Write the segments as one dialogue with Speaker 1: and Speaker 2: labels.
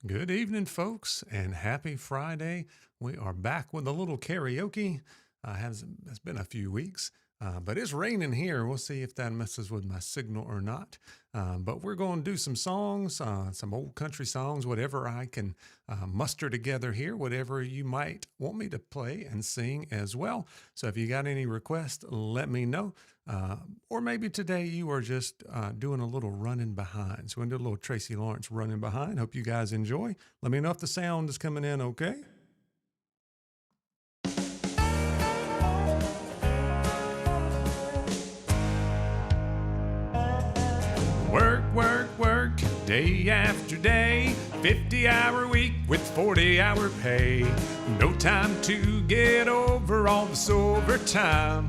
Speaker 1: Good evening, folks, and happy Friday. We are back with a little karaoke. It's been a few weeks, but it's raining here. We'll see if that messes with my signal or not. But we're going to do some songs, some old country songs, whatever I can muster together here, whatever you might want me to play and sing as well. So if you got any requests, let me know. Or maybe today you are just doing a little running behind. So we're going to do a little Tracy Lawrence running behind. Hope you guys enjoy. Let me know if the sound is coming in okay. Work, work, work, day after day, 50-hour week with 40-hour pay. No time to get over all this overtime.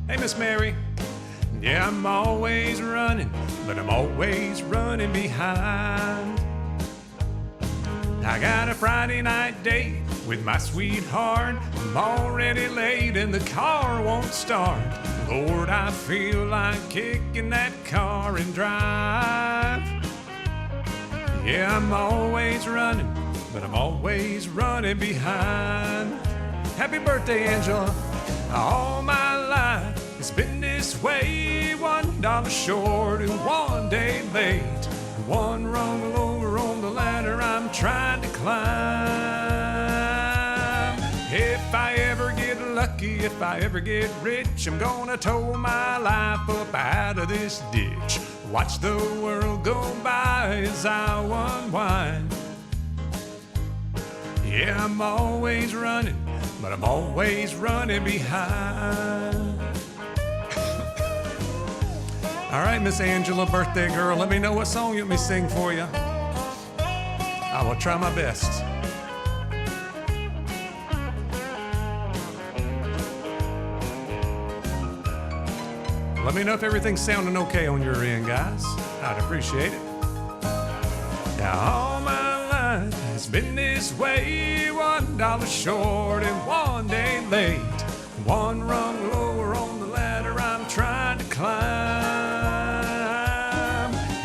Speaker 1: Hey, Miss Mary. Yeah, I'm always running, but I'm always running behind. I got a Friday night date with my sweetheart. I'm already late and the car won't start. Lord, I feel like kicking that car and drive. Yeah, I'm always running, but I'm always running behind. Happy birthday, Angela. All my life it's been this way, $1 short and 1 day late. One rung lower on the ladder I'm trying to climb. If I ever get lucky, if I ever get rich, I'm gonna tow my life up out of this ditch. Watch the world go by as I unwind. Yeah, I'm always running, but I'm always running behind. All right, Miss Angela, birthday girl, let me know what song you want me to sing for you. I will try my best. Let me know if everything's sounding okay on your end, guys. I'd appreciate it. Now, all my life has been this way, $1 short and 1 day late. One rung lower on the ladder I'm trying to climb.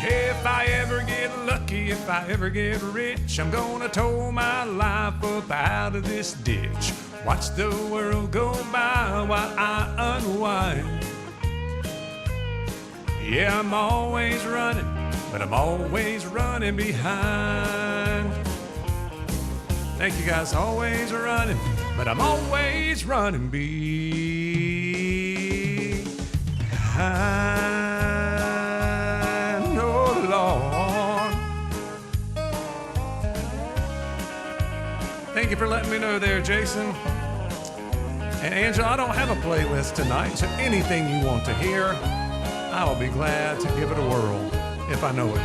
Speaker 1: If I ever get lucky, if I ever get rich, I'm gonna tow my life up out of this ditch. Watch the world go by while I unwind. Yeah, I'm always running, but I'm always running behind. Thank you guys, always running, but I'm always running behind. Oh, Lord. Thank you for letting me know there, Jason. And Angela, I don't have a playlist tonight, so anything you want to hear, I will be glad to give it a whirl if I know it.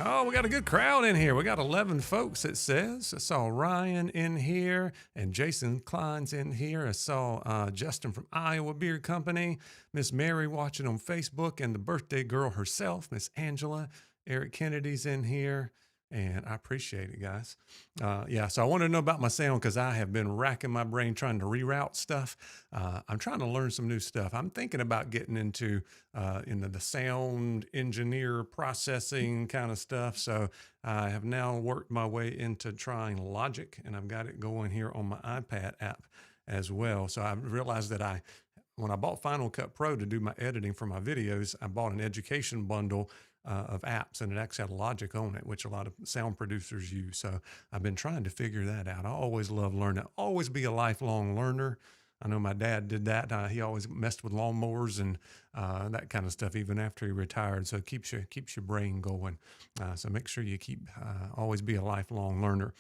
Speaker 1: Oh, we got a good crowd in here. We got 11 folks, it says. I saw Ryan in here and Jason Klein's in here. I saw Justin from Iowa Beer Company, Miss Mary watching on Facebook, and the birthday girl herself, Miss Angela. Eric Kennedy's in here. And I appreciate it, guys. Yeah, so I wanted to know about my sound because I have been racking my brain trying to reroute stuff. I'm trying to learn some new stuff. I'm thinking about getting into the sound engineer processing kind of stuff. So I have now worked my way into trying Logic, and I've got it going here on my iPad app as well. So I realized that when I bought Final Cut Pro to do my editing for my videos, I bought an education bundle of apps, and it actually had Logic on it, which a lot of sound producers use. So I've been trying to figure that out. I always love learning. Always be a lifelong learner. I know my dad did that. He always messed with lawnmowers and that kind of stuff, even after he retired. So it keeps your brain going. So make sure you always be a lifelong learner.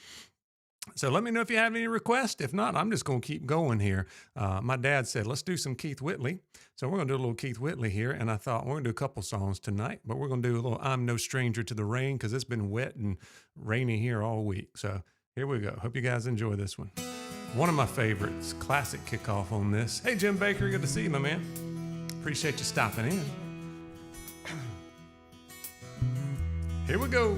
Speaker 1: So let me know if you have any requests. If not, I'm just going to keep going here. My dad said, let's do some Keith Whitley. So we're going to do a little Keith Whitley here. And I thought we're going to do a couple songs tonight, but we're going to do a little I'm No Stranger to the Rain because it's been wet and rainy here all week. So here we go. Hope you guys enjoy this one. One of my favorites, classic kickoff on this. Hey, Jim Baker, good to see you, my man. Appreciate you stopping in. Here we go.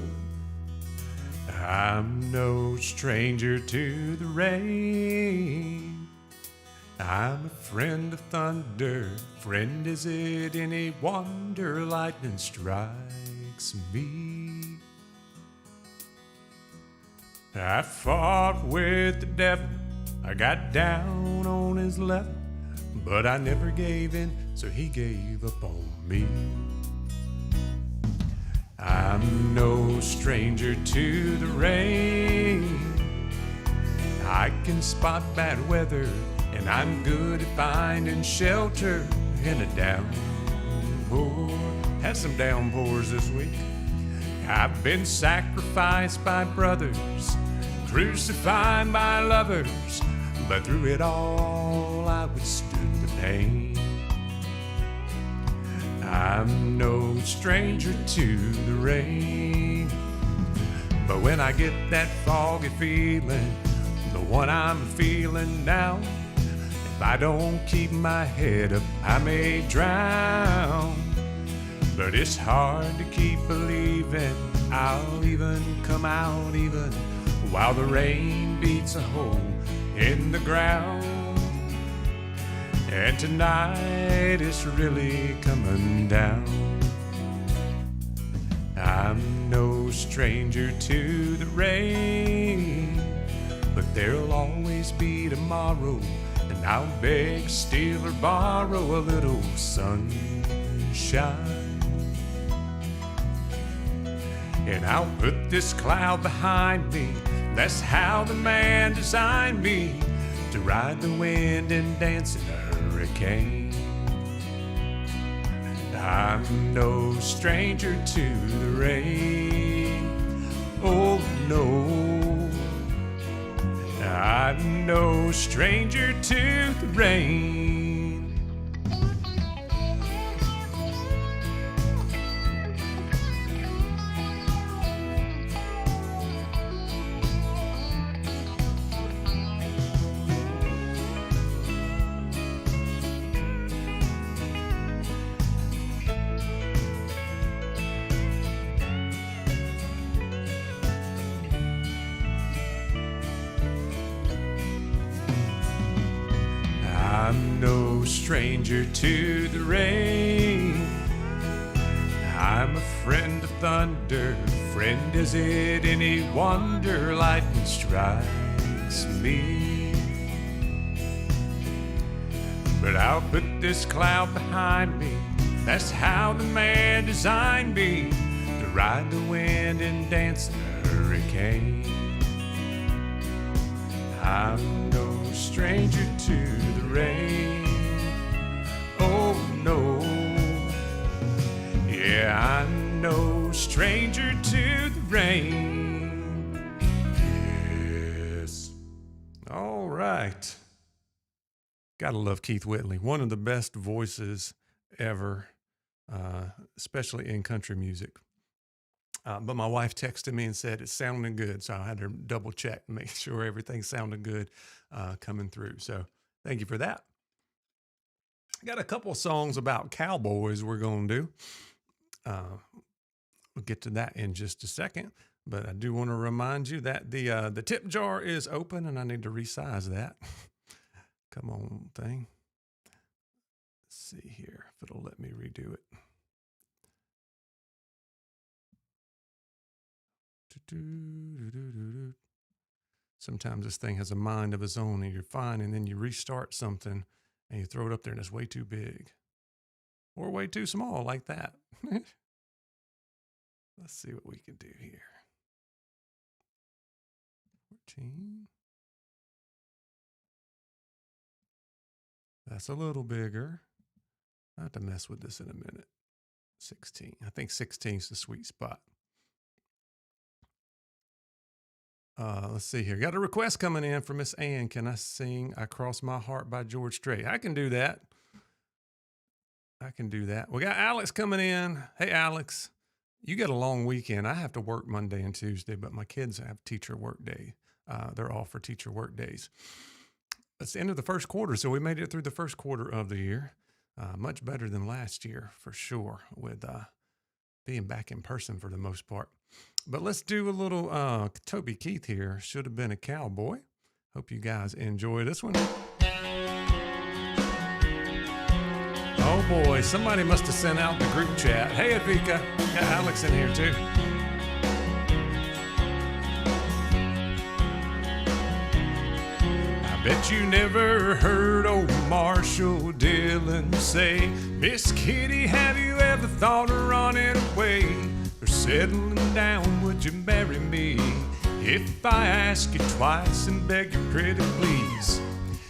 Speaker 1: I'm no stranger to the rain. I'm a friend of thunder. Friend, is it any wonder lightning strikes me? I fought with the devil. I got down on his level, but I never gave in, so he gave up on me. I'm no stranger to the rain. I can spot bad weather, and I'm good at finding shelter in a downpour. Had some downpours this week. I've been sacrificed by brothers, crucified by lovers, but through it all I withstood the pain. I'm no stranger to the rain, but when I get that foggy feeling, the one I'm feeling now, if I don't keep my head up, I may drown. But it's hard to keep believing I'll even come out even while the rain beats a hole in the ground. And tonight it's really coming down. I'm no stranger to the rain, but there'll always be tomorrow, and I'll beg, steal, or borrow a little sunshine. And I'll put this cloud behind me. That's how the man designed me, to ride the wind and dance in a hurricane. I'm no stranger to the rain. Oh no, I'm no stranger to the rain. I'm no stranger to the rain. I'm a friend of thunder. Friend, is it any wonder lightning strikes me? But I'll put this cloud behind me. That's how the man designed me, to ride the wind and dance in a hurricane. I'm no stranger to the rain. Oh no, yeah, I'm no stranger to the rain. Yes. All right. Gotta love Keith Whitley, one of the best voices ever, especially in country music. But my wife texted me and said it's sounding good, so I had to double check and make sure everything sounded good coming through. So thank you for that. I got a couple songs about cowboys we're going to do. We'll get to that in just a second, but I do want to remind you that the tip jar is open, and I need to resize that. Come on, thing. Let's see here if it'll let me redo it. Sometimes this thing has a mind of its own, and you're fine, and then you restart something and you throw it up there and it's way too big or way too small, like that. Let's see what we can do here. 14. That's a little bigger. I have to mess with this in a minute. 16. I think 16 is the sweet spot. Let's see here. Got a request coming in from Miss Ann. Can I sing I Cross My Heart by George Strait? I can do that. We got Alex coming in. Hey, Alex, you get a long weekend. I have to work Monday and Tuesday, but my kids have teacher work day. They're all for teacher work days. It's the end of the first quarter, so we made it through the first quarter of the year. Much better than last year, for sure, with being back in person for the most part. But let's do a little Toby Keith here. Should have been a cowboy. Hope you guys enjoy this one. Oh boy, somebody must have sent out the group chat. Hey, Avika, got Alex in here too. I bet you never heard old Marshall Dillon say, Miss Kitty, have you ever thought of running away or settling down? Would you marry me if I ask you twice and beg you pretty please?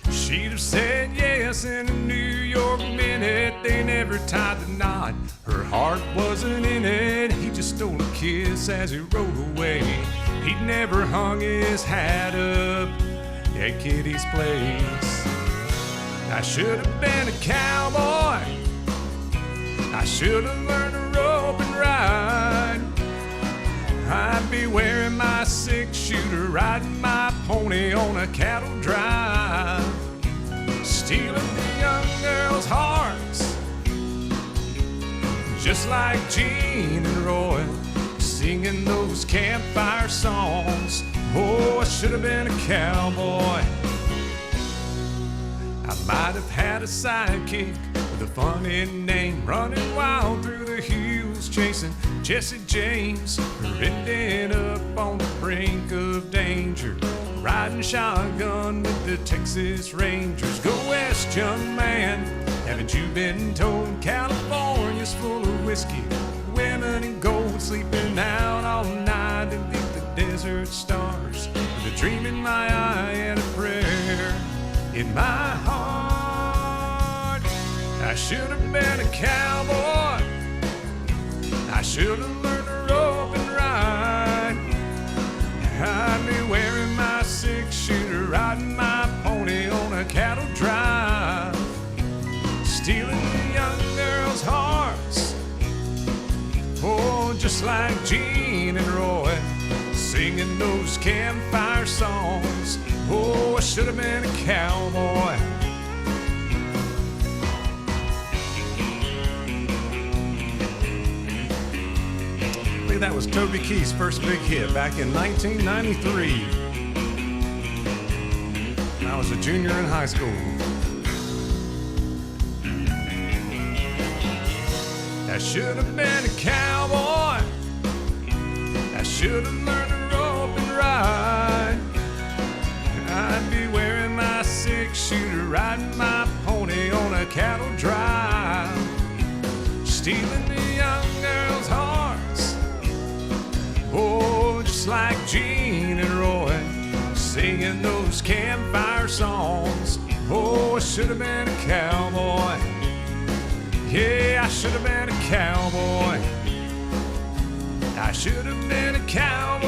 Speaker 1: She'd have said yes in a New York minute. They never tied the knot, her heart wasn't in it. He just stole a kiss as he rode away. He'd never hung his hat up at Kitty's place. I should have been a cowboy, I should have learned to rope and ride. I'd be wearing my 6-shooter, riding my pony on a cattle drive, stealing the young girls' hearts, just like Gene and Roy, singing those campfire songs. Oh, I should have been a cowboy. I might have had a sidekick with a funny name, running wild through the hills, chasing Jesse James, or ending up on the brink of danger, riding shotgun with the Texas Rangers. Go west, young man, haven't you been told California's full of whiskey, women and gold, sleeping out all night beneath the desert stars, with a dream in my eye and a prayer in my heart. I should have been a cowboy, I should have learned to rope and ride. I'd be wearing my 6-shooter, riding my pony on a cattle drive, stealing the young girls' hearts. Oh, just like Gene and Roy, singing those campfire songs. Oh, I should have been a cowboy. I believe that was Toby Keith's first big hit back in 1993. I was a junior in high school. I should have been a cowboy, I should have learned to rope and ride. I'd be wearing my 6-shooter, riding my pony on a cattle drive, stealing the young girls' hearts. Oh, just like Gene and Roy, singing those campfire songs. Oh, I should have been a cowboy. Yeah, I should have been a cowboy. I should have been a cowboy.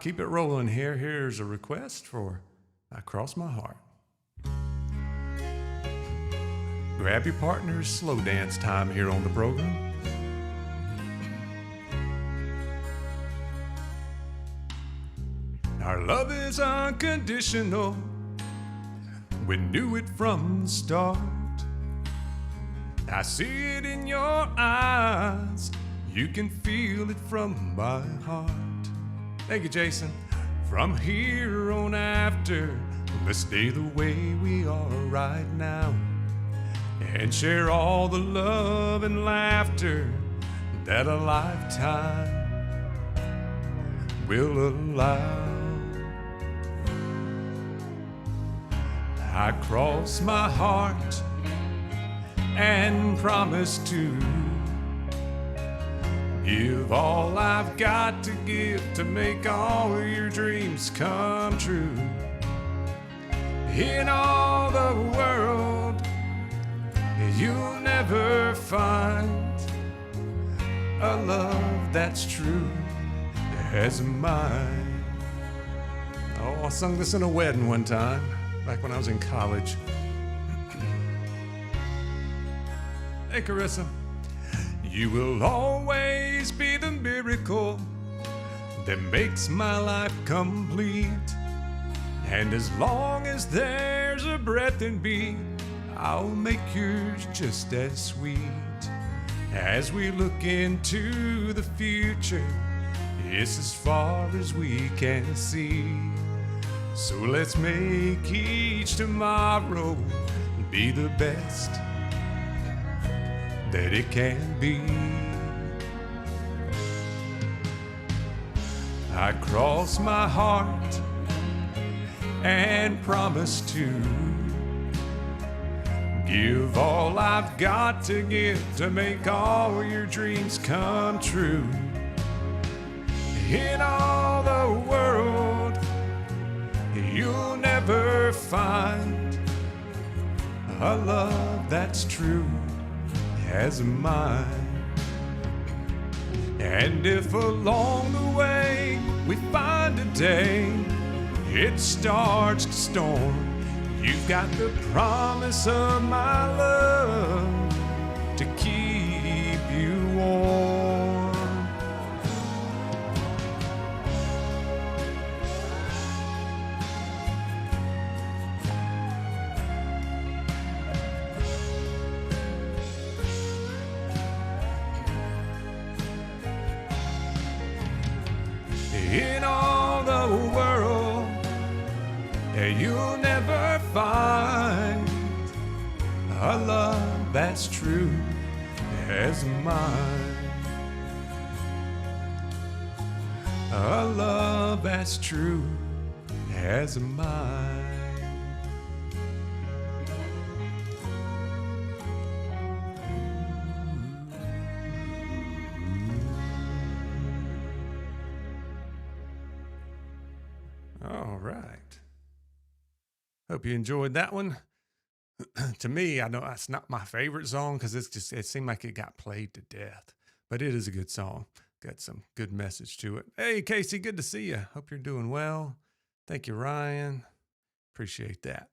Speaker 1: Keep it rolling here. Here's a request for I Cross My Heart. Grab your partner's slow dance time here on the program. Our love is unconditional. We knew it from the start. I see it in your eyes. You can feel it from my heart. Thank you, Jason. From here on after, let's stay the way we are right now and share all the love and laughter that a lifetime will allow. I cross my heart and promise to give all I've got to give to make all your dreams come true. In all the world, you'll never find a love that's true as mine. Oh, I sung this in a wedding one time, back when I was in college. Hey, Carissa. You will always be the miracle that makes my life complete. And as long as there's a breath in me, I'll make yours just as sweet. As we look into the future, it's as far as we can see. So let's make each tomorrow be the best that it can be. I cross my heart and promise to give all I've got to give to make all your dreams come true. In all the world, you'll never find a love that's true as mine. And if along the way we find a day it starts to storm, you've got the promise of my love to keep you warm. In all the world, you'll never find a love that's true as mine. A love that's true as mine. All right. Hope you enjoyed that one. To me, I know it's not my favorite song because it seemed like it got played to death, but it is a good song. Got some good message to it. Hey, Casey, good to see you. Hope you're doing well. Thank you, Ryan. Appreciate that.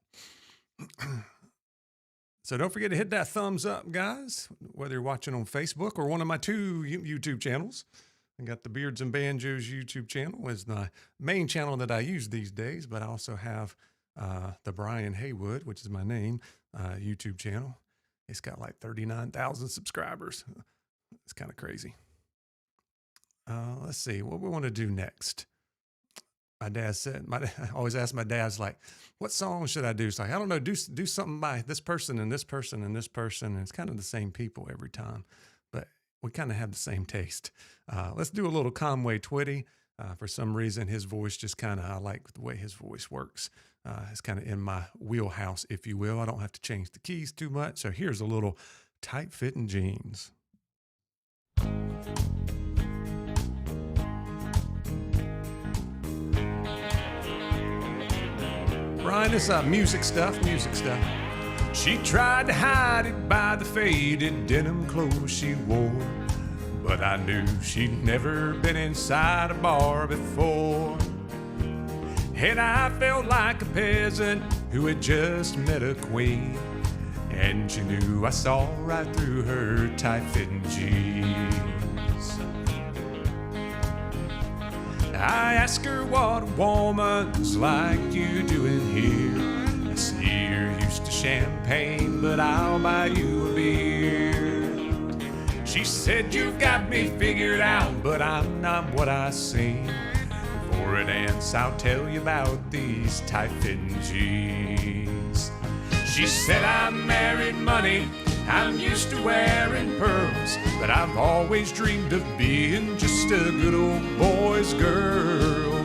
Speaker 1: So don't forget to hit that thumbs up, guys, whether you're watching on Facebook or one of my two YouTube channels. I got the Beards and Banjos YouTube channel is the main channel that I use these days, but I also have the Brian Haywood, which is my name, YouTube channel. It's got like 39,000 subscribers. It's kind of crazy. Let's see what we want to do next. My dad said, I always ask my dad's like, what song should I do? It's like, I don't know, do something by this person and this person and this person. And it's kind of the same people every time, but we kind of have the same taste. Let's do a little Conway Twitty. For some reason, his voice just kind of, I like the way his voice works. It's kind of in my wheelhouse, if you will. I don't have to change the keys too much. So here's a little Tight-Fitting Jeans. Brian, this music stuff. She tried to hide it by the faded denim clothes she wore, but I knew she'd never been inside a bar before. And I felt like a peasant who had just met a queen, and she knew I saw right through her tight-fitting jeans. I asked her what a woman's like you doing here. I see you're used to champagne, but I'll buy you a beer. She said, you've got me figured out, but I'm not what I seem. For a dance, I'll tell you about these tight-fitting jeans. She said, I'm married money, I'm used to wearing pearls, but I've always dreamed of being just a good old boy's girl.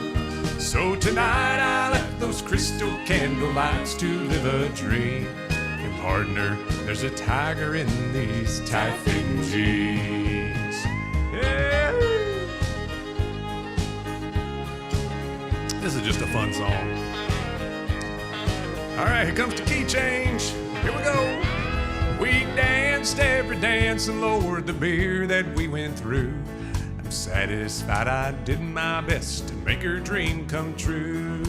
Speaker 1: So tonight I left those crystal candle lights to live a dream. And partner, there's a tiger in these tight-fitting jeans. Yeah. This is just a fun song. All right, here comes the key change. Here we go. We danced every dance and lowered the beer that we went through. I'm satisfied I did my best to make her dream come true.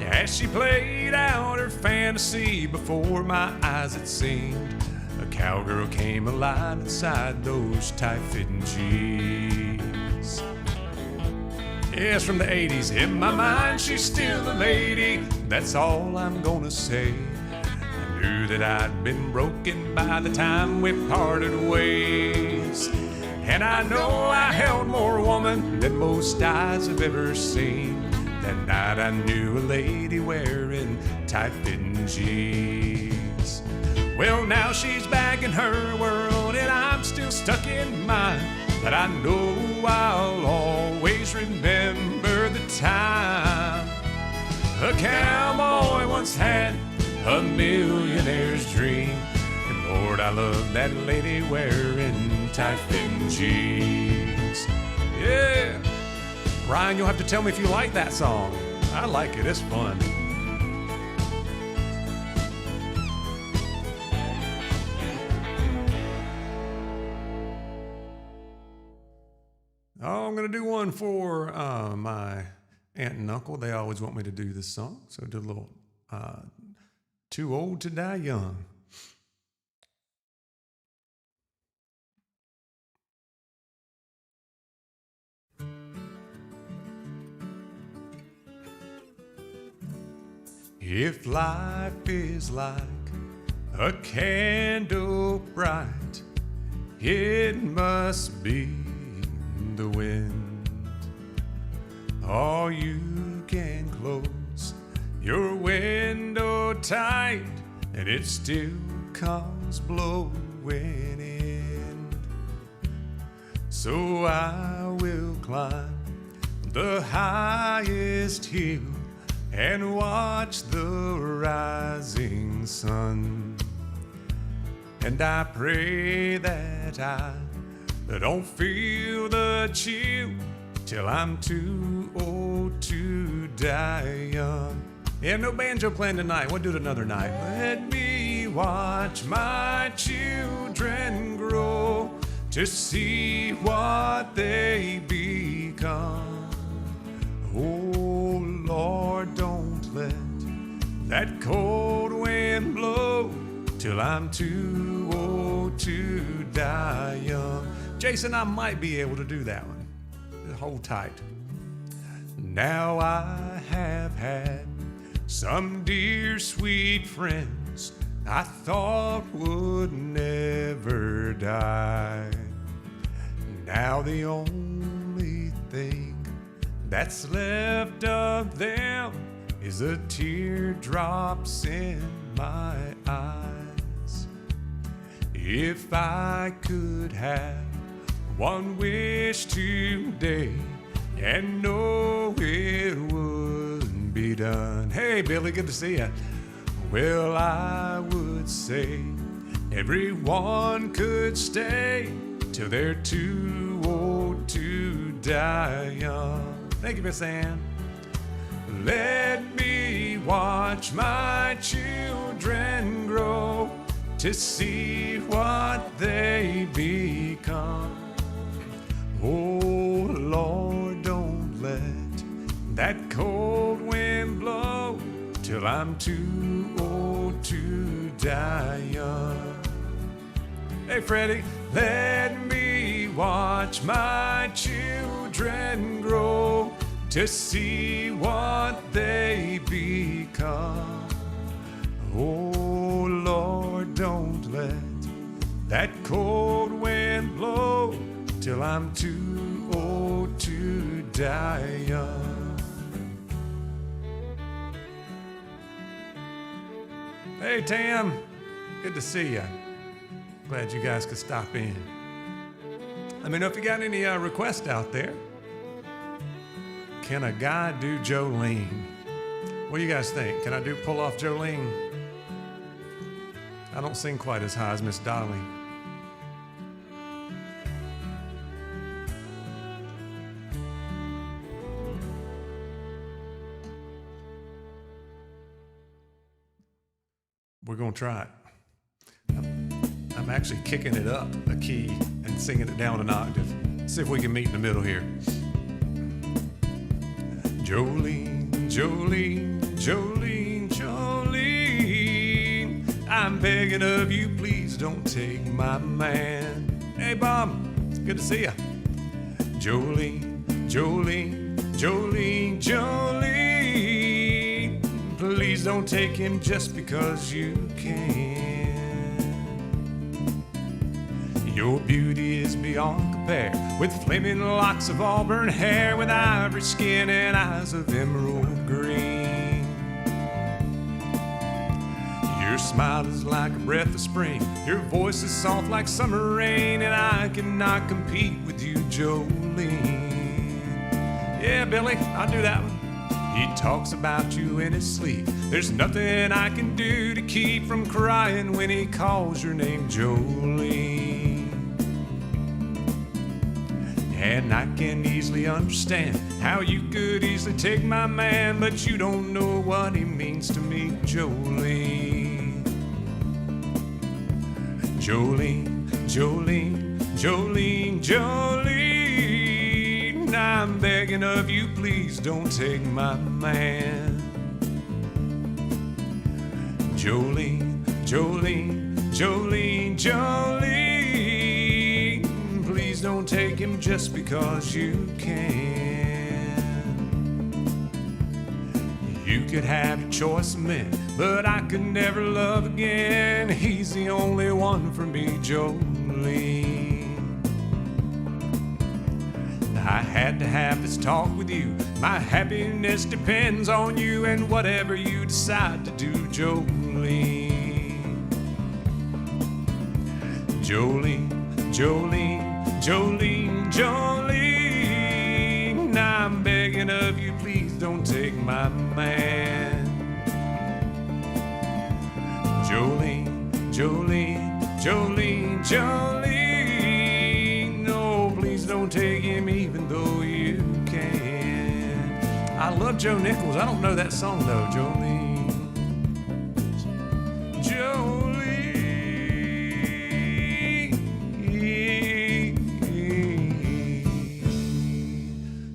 Speaker 1: As she played out her fantasy before my eyes, it seemed a cowgirl came alive inside those tight-fitting jeans. Yes, from the 80s, in my mind she's still a lady. That's all I'm gonna say. I knew knew that I'd been broken by the time we parted ways. And I know I held more woman than most eyes have ever seen. That night I knew a lady wearing tight-fitting jeans. Well, now she's back in her world and I'm still stuck in mine. But I know I'll always remember the time a cowboy once had a millionaire's dream. And Lord, I love that lady wearing tight-fitting jeans. Yeah. Ryan, you'll have to tell me if you like that song. I like it. It's fun. Oh, I'm going to do one for my aunt and uncle. They always want me to do this song. So do a little Too Old to Die Young. If life is like a candle bright, it must be the wind. Or you can close your window tight and it still comes blowing in. So I will climb the highest hill and watch the rising sun. And I pray that I don't feel the chill till I'm too old to die young. Yeah, no banjo playing tonight. We'll do it another night. Let me watch my children grow to see what they become. Oh, Lord, don't let that cold wind blow till I'm too old to die young. Jason, I might be able to do that one. Hold tight. Now I have had some dear sweet friends I thought would never die. Now the only thing that's left of them is the teardrops in my eyes. If I could have one wish today and know it would be done. Hey, Billy, good to see you. Well, I would say everyone could stay till they're too old to die young. Thank you, Miss Ann. Let me watch my children grow to see what they become. Oh, Lord, don't let that cold wind blow till I'm too old to die young. Hey, Freddie, let me watch my children grow to see what they become. Oh, Lord, don't let that cold wind blow till I'm too old to die young. Hey, Tam, good to see you. Glad you guys could stop in. Let me know if you got any requests out there. Can a guy do Jolene? What do you guys think? Can I pull off Jolene? I don't sing quite as high as Miss Dolly. We're going to try it. I'm actually kicking it up a key and singing it down an octave. See if we can meet in the middle here. Jolene, Jolene, Jolene, Jolene, I'm begging of you, please don't take my man. Hey, Bob, it's good to see ya. Jolene, Jolene, Jolene, Jolene, please don't take him just because you can. Your beauty is beyond compare, with flaming locks of auburn hair, with ivory skin and eyes of emerald green. Your smile is like a breath of spring, your voice is soft like summer rain, and I cannot compete with you, Jolene. Yeah, Billy, I'll do that one. He talks about you in his sleep. There's nothing I can do to keep from crying when he calls your name, Jolene. And I can easily understand how you could easily take my man, but you don't know what he means to me, Jolene. Jolene, Jolene, Jolene, Jolene. I'm begging of you, please don't take my man. Jolene, Jolene, Jolene, Jolene. Please don't take him just because you can. You could have your choice of men, but I could never love again. He's the only one for me, Jolene. I had to have this talk with you. My happiness depends on you and whatever you decide to do, Jolene. Jolene, Jolene, Jolene, Jolene. I'm begging of you, please don't take my man. Jolene, Jolene, Jolene, Jolene. No, please don't take him even though you can. I love Joe Nichols. I don't know that song though, Jolene. Jolene.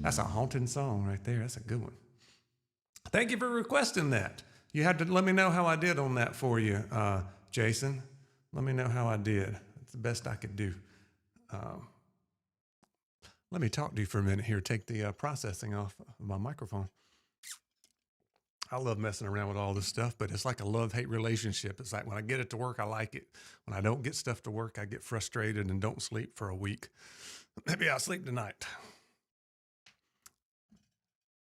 Speaker 1: That's a haunting song right there. That's a good one. Thank you for requesting that. You had to let me know how I did on that for you, Jason. Let me know how I did. It's the best I could do. Let me talk to you for a minute here. Take the processing off of my microphone. I love messing around with all this stuff, but it's like a love-hate relationship. It's like when I get it to work, I like it. When I don't get stuff to work, I get frustrated and don't sleep for a week. Maybe I'll sleep tonight.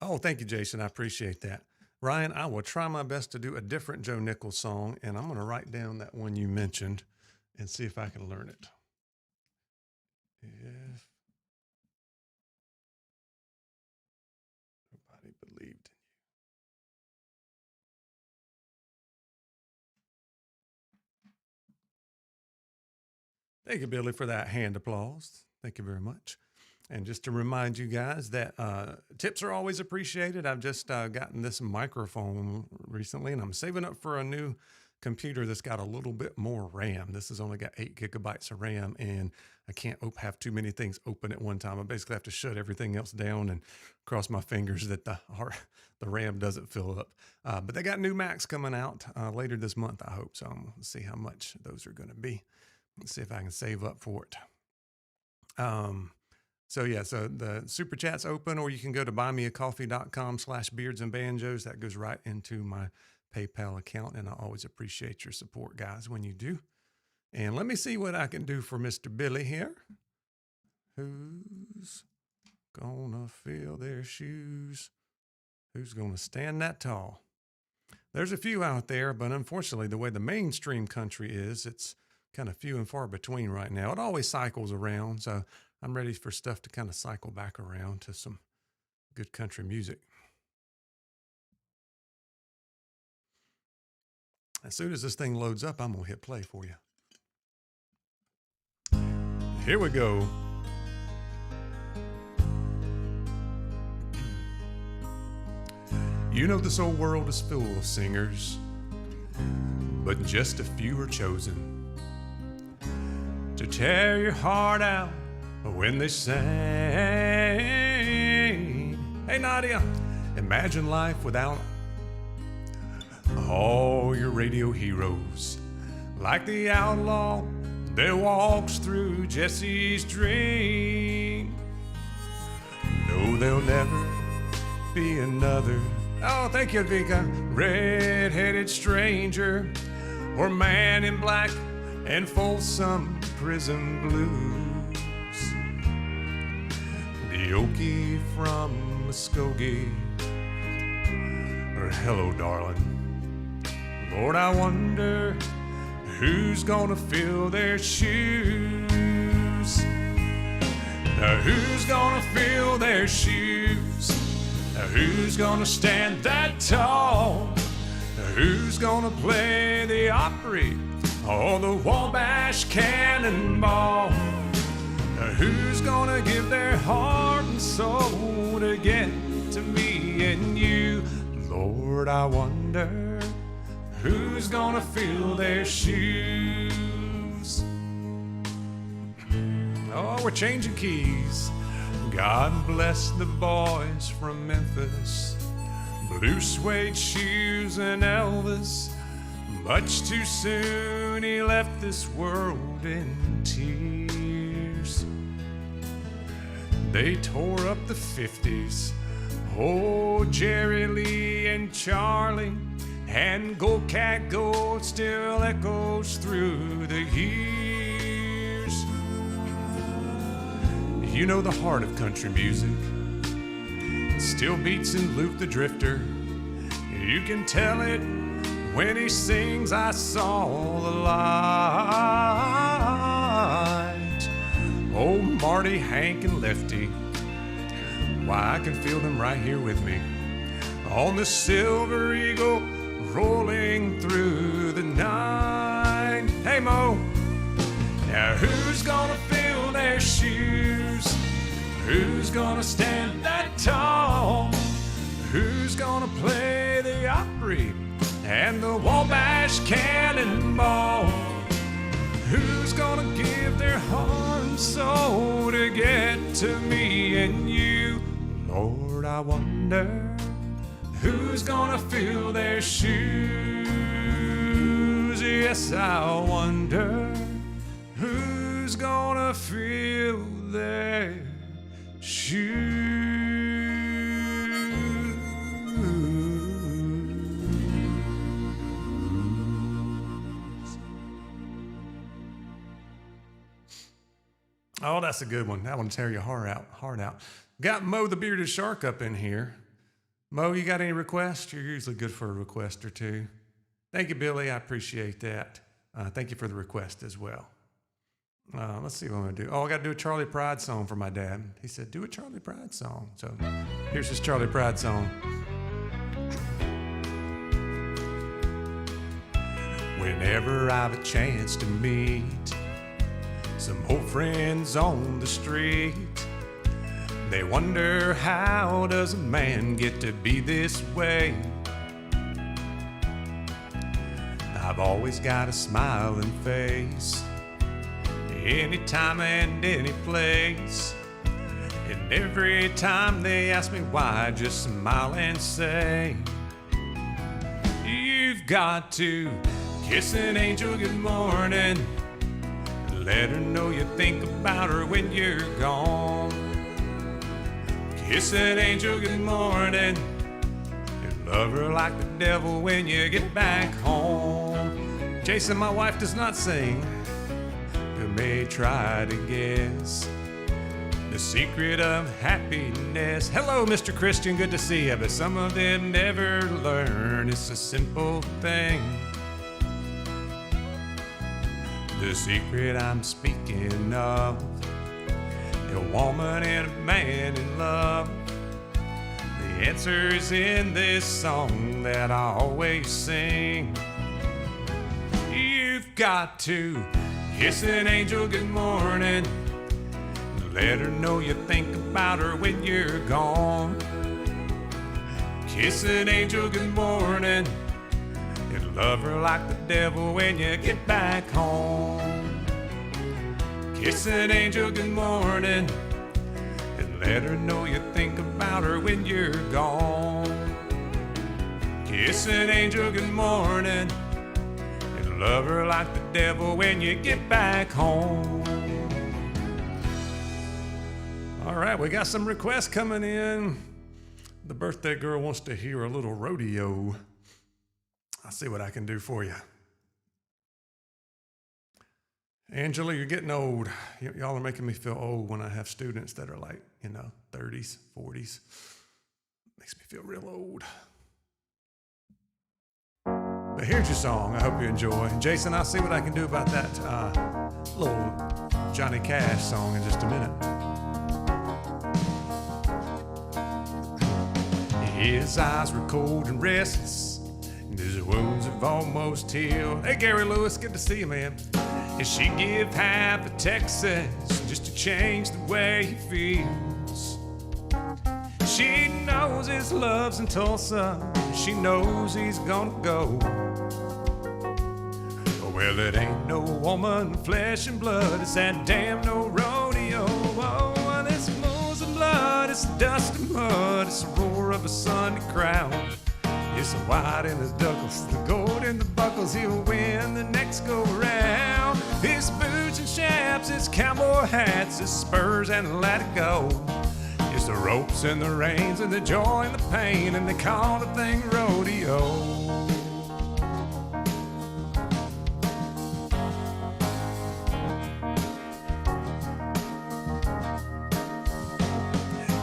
Speaker 1: Oh, thank you, Jason. I appreciate that. Ryan, I will try my best to do a different Joe Nichols song, and I'm going to write down that one you mentioned and see if I can learn it. If nobody believed in you. Thank you, Billy, for that hand applause. Thank you very much. And just to remind you guys that tips are always appreciated. I've just gotten this microphone recently, and I'm saving up for a new computer that's got a little bit more RAM. This has only got 8 gigabytes of RAM, and I can't have too many things open at one time. I basically have to shut everything else down and cross my fingers that the RAM doesn't fill up. But they got new Macs coming out later this month, I hope. So I'm going to see how much those are going to be. Let's see if I can save up for it. So the super chat's open, or you can go to buymeacoffee.com/beardsandbanjos. That goes right into my PayPal account, and I always appreciate your support, guys, when you do. And let me see what I can do for Mr. Billy here. Who's gonna fill their shoes? Who's gonna stand that tall? There's a few out there, but unfortunately, the way the mainstream country is, it's kind of few and far between right now. It always cycles around, so I'm ready for stuff to kind of cycle back around to some good country music. As soon as this thing loads up, I'm going to hit play for you. Here we go. You know this old world is full of singers, but just a few are chosen to tear your heart out when they sing. Hey Nadia, imagine life without all your radio heroes, like the outlaw that walks through Jesse's dream. No, there'll never be another, oh thank you Vika, red-headed stranger or man in black and Folsom Prison Blues. The Okie from Muskogee, or Hello Darling. Lord, I wonder who's gonna fill their shoes. Now who's gonna fill their shoes? Now who's gonna stand that tall? Now who's gonna play the Opry or the Wabash Cannonball? Now who's gonna give their heart and soul to get to me and you? Lord, I wonder who's gonna fill their shoes? Oh, we're changing keys. God bless the boys from Memphis. Blue suede shoes and Elvis. Much too soon he left this world in tears. They tore up the 50s. Oh, Jerry Lee and Charlie, and Go Cat Go still echoes through the years. You know the heart of country music. It still beats in Luke the Drifter. You can tell it when he sings, I saw the light. Oh, Marty, Hank, and Lefty, why, I can feel them right here with me on the Silver Eagle rolling through the night. Hey, Mo, now who's gonna fill their shoes? Who's gonna stand that tall? Who's gonna play the Opry and the Wabash Cannonball? Who's gonna give their heart and soul to get to me and you? Lord, I wonder who's gonna fill their shoes? Yes, I wonder who's gonna fill their shoes. Oh, that's a good one. That one will tear your heart out. Got Mo the Bearded Shark up in here. Mo, you got any requests? You're usually good for a request or two. Thank you, Billy. I appreciate that. Thank you for the request as well. Let's see what I'm going to do. Oh, I got to do a Charlie Pride song for my dad. He said, do a Charlie Pride song. So here's his Charlie Pride song. Whenever I have a chance to meet some old friends on the street, they wonder, how does a man get to be this way? I've always got a smiling face, anytime and any place. And every time they ask me why, I just smile and say, you've got to kiss an angel good morning, let her know you think about her when you're gone. Kiss an angel good morning and love her like the devil when you get back home. Jason, my wife does not sing. You may try to guess the secret of happiness. Hello, Mr. Christian, good to see you. But some of them never learn. It's a simple thing. The secret I'm speaking of, a woman and a man in love. The answer's in this song that I always sing. You've got to kiss an angel good morning, let her know you think about her when you're gone. Kiss an angel good morning and love her like the devil when you get back home. Kiss an angel good morning and let her know you think about her when you're gone. Kiss an angel good morning and love her like the devil when you get back home. All right, we got some requests coming in. The birthday girl wants to hear a little rodeo. I'll see what I can do for you. Angela, you're getting old. Y'all are making me feel old when I have students that are like, 30s, 40s. Makes me feel real old. But here's your song. I hope you enjoy. Jason, I'll see what I can do about that little Johnny Cash song in just a minute. His eyes were cold and restless, and his wounds have almost healed. Hey, Gary Lewis, good to see you, man. And she'd give half of Texas just to change the way he feels. She knows his love's in Tulsa. She knows he's gonna go. Well, it ain't no woman, flesh and blood. It's that damn no rodeo. Oh, well, it's moons of blood. It's the dust and mud. It's the roar of a Sunday crowd. It's the white and the duckles, the gold and the buckles. He'll win the next go round. His boots and chaps, his cowboy hats, his spurs and let it go. It's the ropes and the reins and the joy and the pain, and they call the thing rodeo.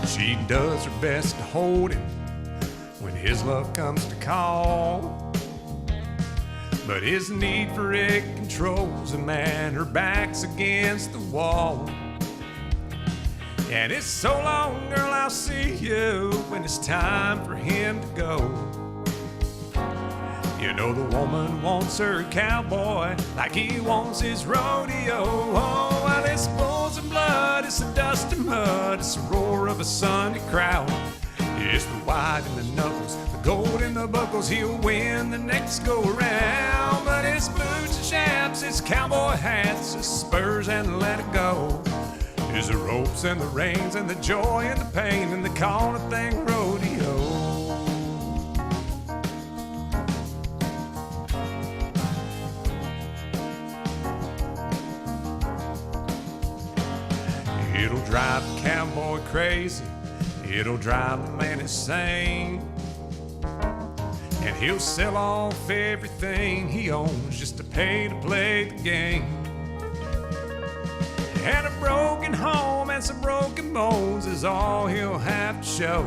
Speaker 1: She does her best to hold him when his love comes to call. But his need for it controls him, and her back's against the wall. And it's so long, girl, I'll see you when it's time for him to go. You know the woman wants her cowboy like he wants his rodeo. Oh, well, it's bulls and blood, it's the dust and mud, it's the roar of a Sunday crowd. It's the white and the knuckles, the gold and the buckles. He'll win the next go around. But it's boots and chaps, it's cowboy hats, it's spurs and let it go. It's the ropes and the reins and the joy and the pain, and they call the thing rodeo. It'll drive the cowboy crazy. It'll drive the man insane. And he'll sell off everything he owns just to pay to play the game. And a broken home and some broken bones is all he'll have to show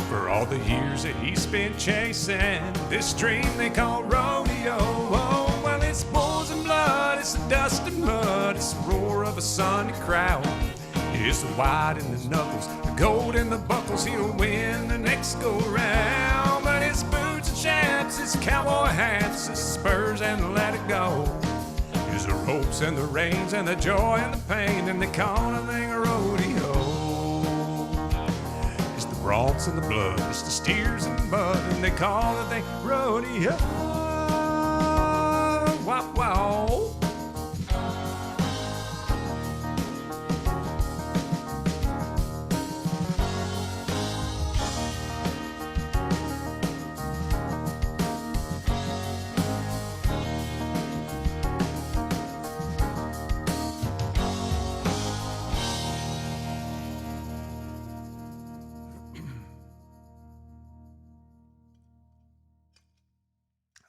Speaker 1: for all the years that he spent chasing this dream they call rodeo. Oh, well, it's bulls and blood, it's the dust and mud, it's the roar of a Sunday crowd. It's the white and the knuckles, the gold and the buckles. He'll win the next go round. But it's boots and chaps, it's cowboy hats, it's spurs and let it go. It's the ropes and the reins and the joy and the pain, and they call the thing a rodeo. It's the broncs and the blood, it's the steers and the mud, and they call the thing rodeo. Wow, wow.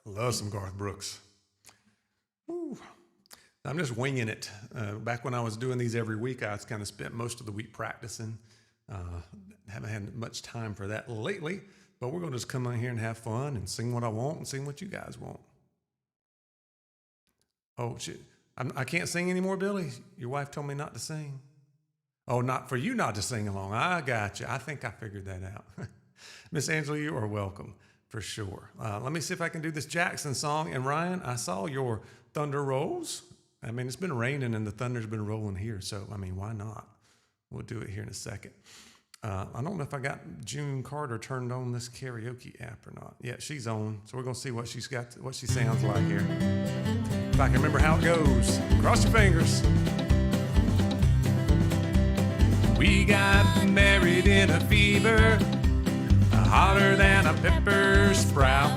Speaker 1: Love some Garth Brooks. Ooh. I'm just winging it. Back when I was doing these every week, I kind of spent most of the week practicing. Haven't had much time for that lately, but we're going to just come on here and have fun and sing what I want and sing what you guys want. Oh, shit. I can't sing anymore, Billy? Your wife told me not to sing. Oh, not for you not to sing along. I got you. I think I figured that out. Miss Angela, you are welcome. For sure. Let me see if I can do this Jackson song. And Ryan, I saw your thunder rolls. I mean, it's been raining and the thunder's been rolling here. So, I mean, why not? We'll do it here in a second. I don't know if I got June Carter turned on this karaoke app or not. Yeah, she's on. So we're going to see what she's got, what she sounds like here. If I can remember how it goes. Cross your fingers. We got married in a fever, hotter than a pepper sprout.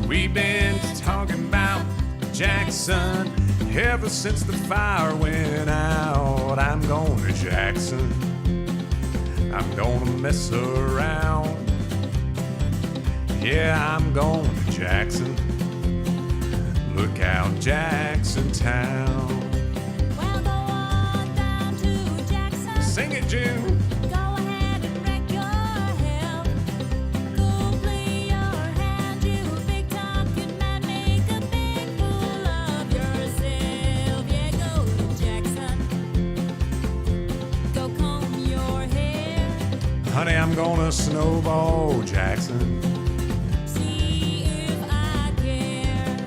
Speaker 1: We've been talking about Jackson ever since the fire went out. I'm going to Jackson. I'm gonna mess around. Yeah, I'm going to Jackson. Look out, Jackson Town.
Speaker 2: Well, go on down to Jackson.
Speaker 1: Sing it, June.
Speaker 2: Go ahead and wreck your health. Go play your hand, you big talking man. Make a big fool of yourself. Yeah, go to Jackson. Go comb your hair.
Speaker 1: Honey, I'm gonna snowball Jackson.
Speaker 2: See if I care.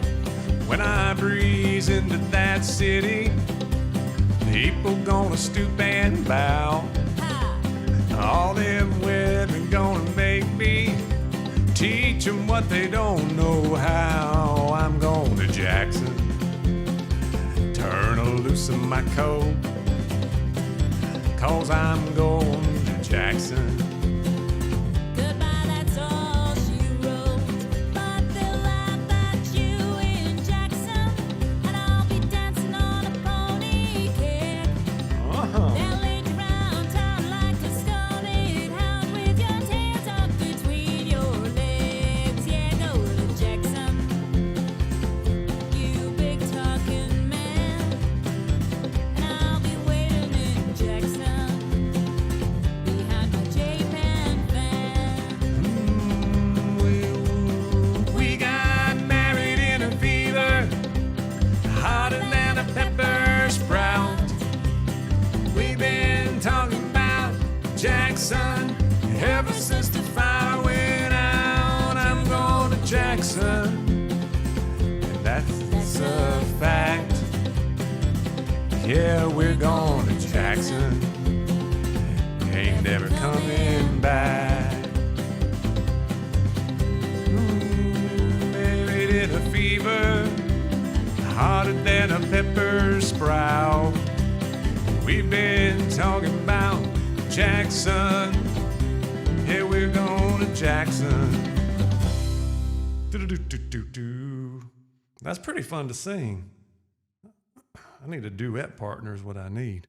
Speaker 1: When I breeze into that city, people gonna stoop and bow.
Speaker 2: Ha!
Speaker 1: All them women gonna make me teach them what they don't know how. I'm going to Jackson, turn loose in my coat, 'cause I'm going to Jackson.
Speaker 2: Goodbye, that's all she wrote. But they'll laugh at you in Jackson, and I'll be dancing on a pony kick. They'll lead you round town like a scullied hound with your tail tucked between your legs. Yeah, go to Jackson, you big talking man, and I'll be waiting in Jackson behind my J-Pan fan.
Speaker 1: We got married in a fever, hotter than a pepper sprout. We've been talking about Jackson ever since the fire went out. I'm going to Jackson, and that's a fact. Yeah, we're going to Jackson, ain't never coming back. Married in a fever, hotter than a pepper sprout. We've been talking about Jackson. Yeah, we're going to Jackson. Do-do-do-do-do-do. That's pretty fun to sing. I need a duet partner is what I need.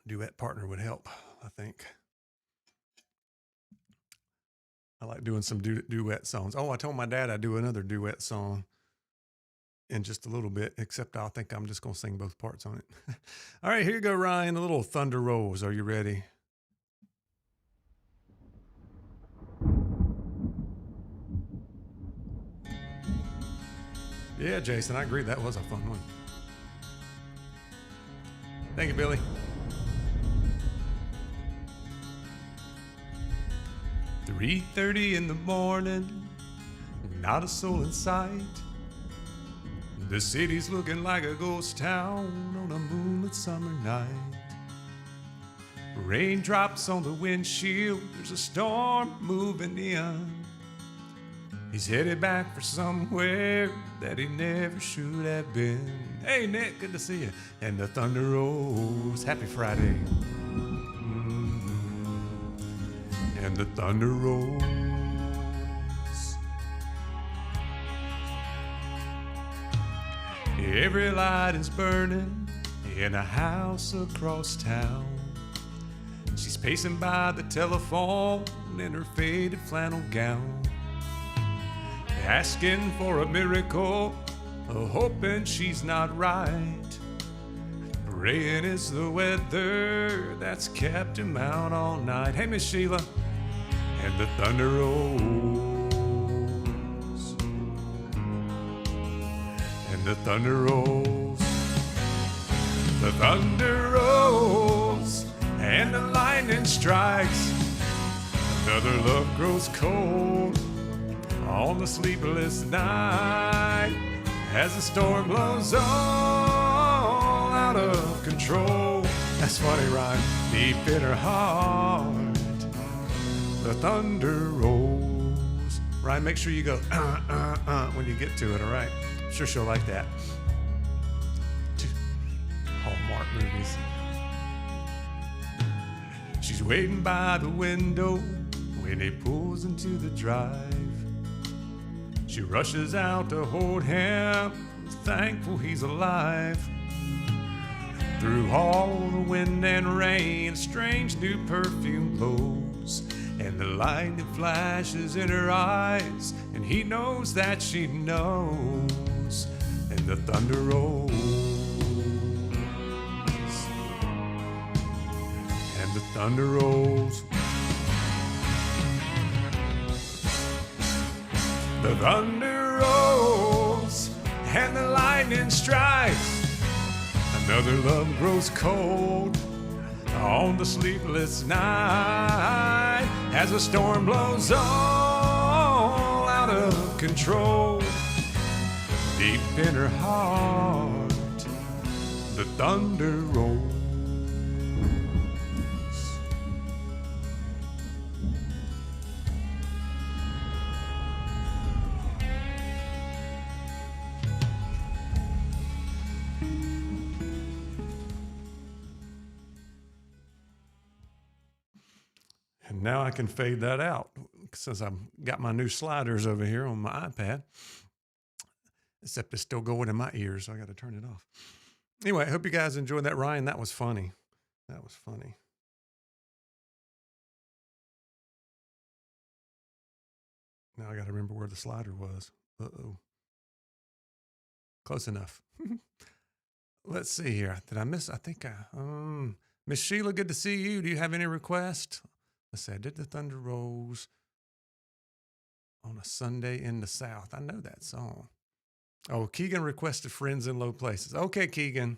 Speaker 1: Duet partner would help, I think. I like doing some duet songs. Oh, I told my dad I'd do another duet song in just a little bit, except I think I'm just going to sing both parts on it. All right, here you go, Ryan. A little Thunder Rolls. Are you ready? Yeah, Jason, I agree. That was a fun one. Thank you, Billy. 3:30 in the morning, not a soul in sight. The city's looking like a ghost town on a moonlit summer night. Raindrops on the windshield, there's a storm moving in. He's headed back for somewhere that he never should have been. Hey, Nick, good to see you. And the thunder rolls. Happy Friday. And the thunder rolls. Every light is burning in a house across town. She's pacing by the telephone in her faded flannel gown, asking for a miracle, hoping she's not right. Praying it's the weather that's kept him out all night. Hey, Miss Sheila. And the thunder rolls. And the thunder rolls. The thunder rolls. And the lightning strikes. Another love grows cold on the sleepless night as the storm blows all out of control. That's funny, Ryan. Deep in her heart, the thunder rolls. Ryan, make sure you go when you get to it, all right? I'm sure she'll like that. Hallmark movies. She's waiting by the window when he pulls into the drive. She rushes out to hold him, thankful he's alive. Through all the wind and rain, a strange new perfume blows, and the lightning flashes in her eyes, and he knows that she knows the thunder rolls, and the thunder rolls. The thunder rolls, and the lightning strikes. Another love grows cold on the sleepless night as the storm blows all out of control. Deep in her heart, the thunder rolls. And now I can fade that out since I've got my new sliders over here on my iPad. Except it's still going in my ears, so I got to turn it off. Anyway, I hope you guys enjoyed that. Ryan, that was funny. That was funny. Now I got to remember where the slider was. Uh-oh. Close enough. Let's see here. Did I miss? I think Miss Sheila, good to see you. Do you have any requests? Let's see. I did the Thunder Rolls on a Sunday in the South. I know that song. Oh, Keegan requested Friends in Low Places. Okay, Keegan,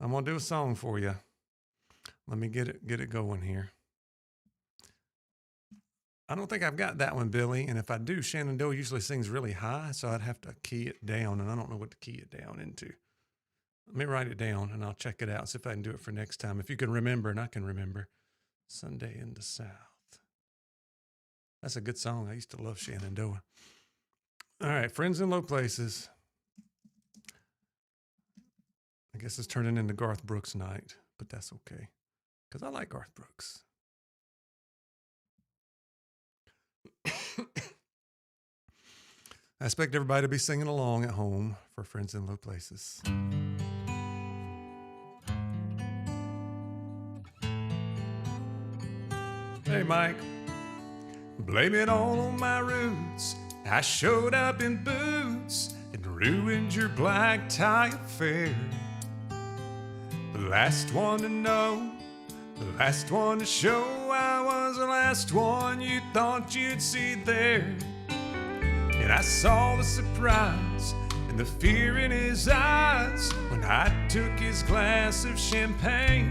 Speaker 1: I'm going to do a song for you. Let me get it going here. I don't think I've got that one, Billy. And if I do, Shenandoah usually sings really high, so I'd have to key it down, and I don't know what to key it down into. Let me write it down, and I'll check it out, see if I can do it for next time. If you can remember, and I can remember. Sunday in the South. That's a good song. I used to love Shenandoah. All right, Friends in Low Places. I guess it's turning into Garth Brooks night, but that's okay, because I like Garth Brooks. I expect everybody to be singing along at home for Friends in Low Places. Hey, Mike. Blame it all on my roots. I showed up in boots and ruined your black tie affair. The last one to know, the last one to show, I was the last one you thought you'd see there. And I saw the surprise and the fear in his eyes when I took his glass of champagne.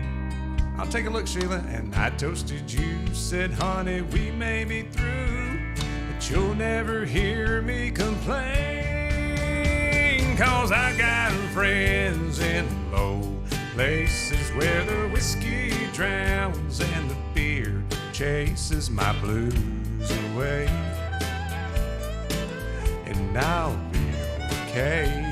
Speaker 1: I'll take a look, Sheila, and I toasted you, said, honey, we may be through, but you'll never hear me complain, 'cause I got friends in low places where the whiskey drowns and the beer chases my blues away, and I'll be okay.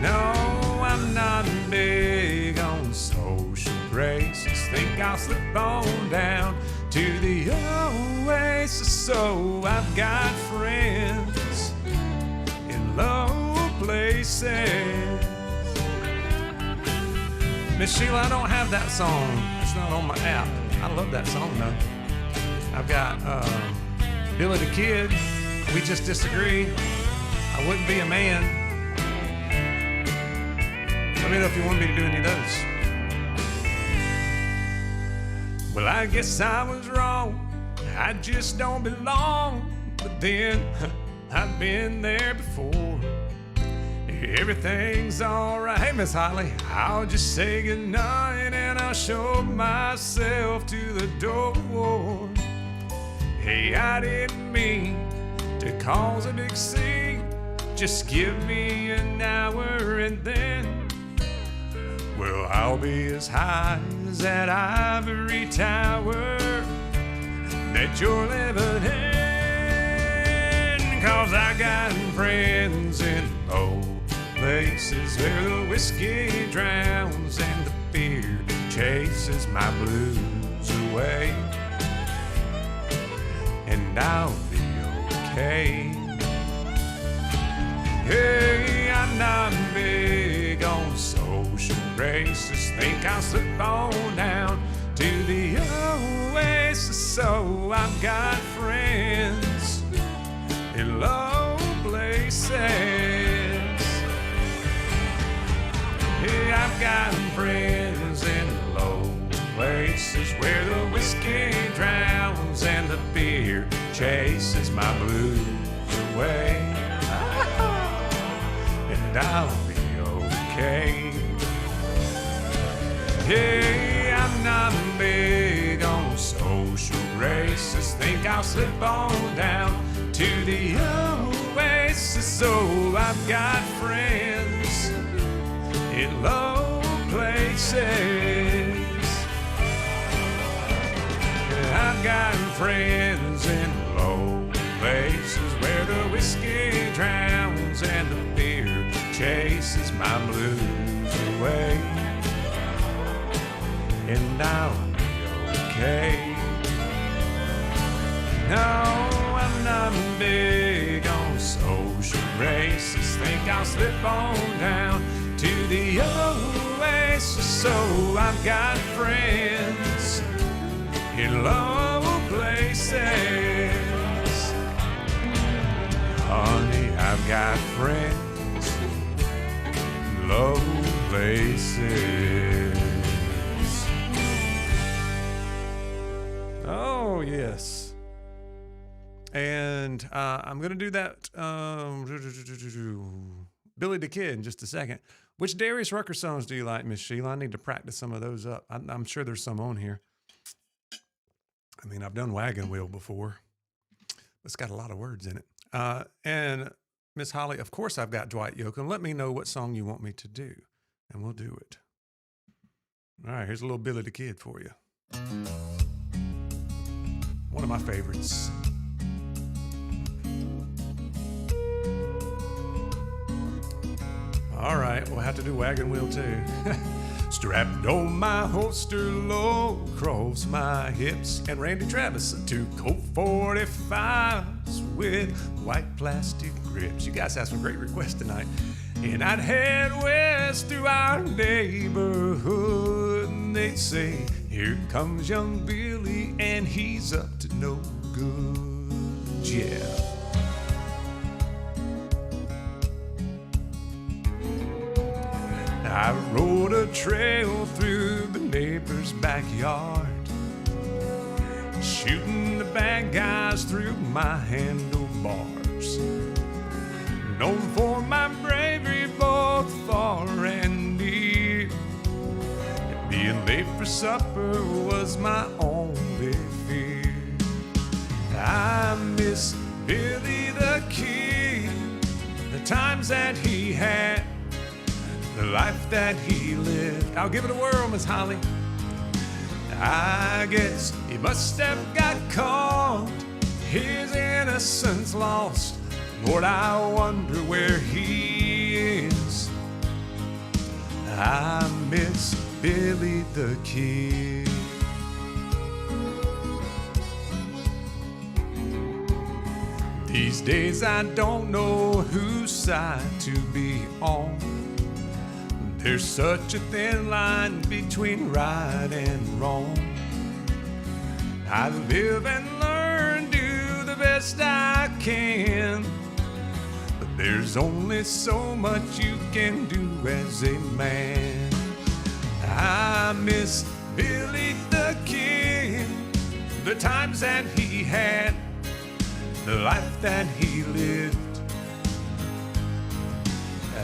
Speaker 1: No, I'm not big on social graces. Think I'll slip on down to the oasis. So I've got friends in low places. Miss Sheila, I don't have that song. It's not on my app. I love that song though. I've got Billy the Kid, We Just Disagree, I Wouldn't Be a Man. Let me know if you want me to do any of those. Well, I guess I was wrong. I just don't belong. But then, I've been there before. Everything's alright. Hey, Miss Holly, I'll just say goodnight and I'll show myself to the door. Hey, I didn't mean to cause a big scene. Just give me an hour and then, well, I'll be as high as that ivory tower that you're living in. 'Cause I got friends in low places where the whiskey drowns and the beer chases my blues away, and I'll be okay. Hey, I'm not big on social graces. Think I'll slip on down to the oasis. So I've got friends in low places. races where the whiskey drowns and the beer chases my blues away. And I'll be okay. Hey, I'm not big on social races. Think I'll slip on down to the oasis. So I've got friends in low places. I've got friends in low places where the whiskey drowns and the beer chases my blues away. And I'll be okay. No, I'm not big on social races. Think I'll slip on down to the oasis. So I've got friends in low places. Honey, I've got friends in low places. Oh, yes. And I'm going to do that Billy the Kid in just a second. Which Darius Rucker songs do you like, Miss Sheila? I need to practice some of those up. I'm sure there's some on here. I mean, I've done Wagon Wheel before. It's got a lot of words in it. And Miss Holly, of course I've got Dwight Yoakam. Let me know what song you want me to do, and we'll do it. All right, here's a little Billy the Kid for you. One of my favorites. All right, we'll have to do Wagon Wheel too. Strapped on my holster low across my hips, and Randy Travis, 2 Colt 45s with white plastic grips. You guys have some great requests tonight. And I'd head west through our neighborhood, and they'd say, here comes young Billy, and he's up to no good. Yeah. I rode a trail through the neighbor's backyard, shooting the bad guys through my handlebars. Known for my bravery both far and near, and being late for supper was my only fear. I miss Billy the Kid, the times that he had, the life that he lived. I'll give it a whirl, Miss Holly. I guess he must have got caught, his innocence lost. Lord, I wonder where he is. I miss Billy the Kid. These days I don't know whose side to be on. There's such a thin line between right and wrong. I live and learn, do the best I can, but there's only so much you can do as a man. I miss Billy the Kid, the times that he had, the life that he lived.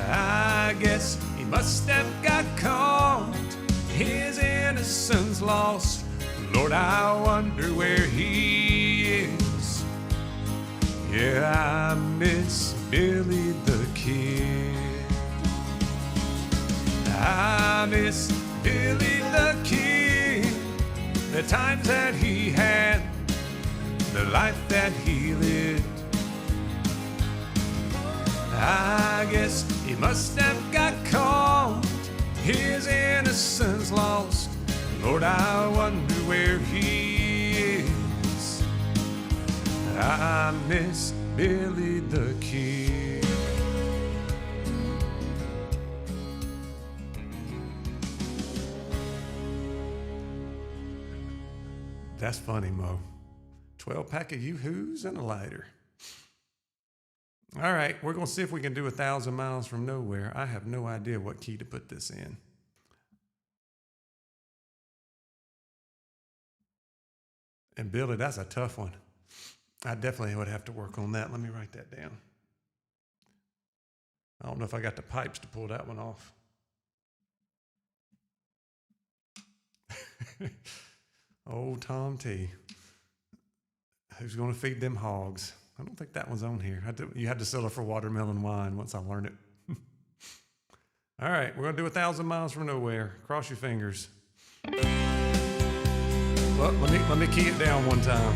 Speaker 1: I guess he must have got caught, his innocence lost. Lord, I wonder where he is. Yeah, I miss Billy the Kid. I miss Billy the Kid, the times that he had, the life that he lived. I guess he must have got caught, his innocence lost. Lord, I wonder where he is. I miss Billy the Kid. That's funny, Mo. 12-pack of Yoo-Hoos and a lighter. All right, we're going to see if we can do 1,000 Miles from Nowhere. I have no idea what key to put this in. And Billy, that's a tough one. I definitely would have to work on that. Let me write that down. I don't know if I got the pipes to pull that one off. Old Tom T. Who's going to feed them hogs? I don't think that one's on here. You had to settle for watermelon wine once I learned it. All right, we're going to do 1,000 Miles from Nowhere. Cross your fingers. Well, let me key it down one time.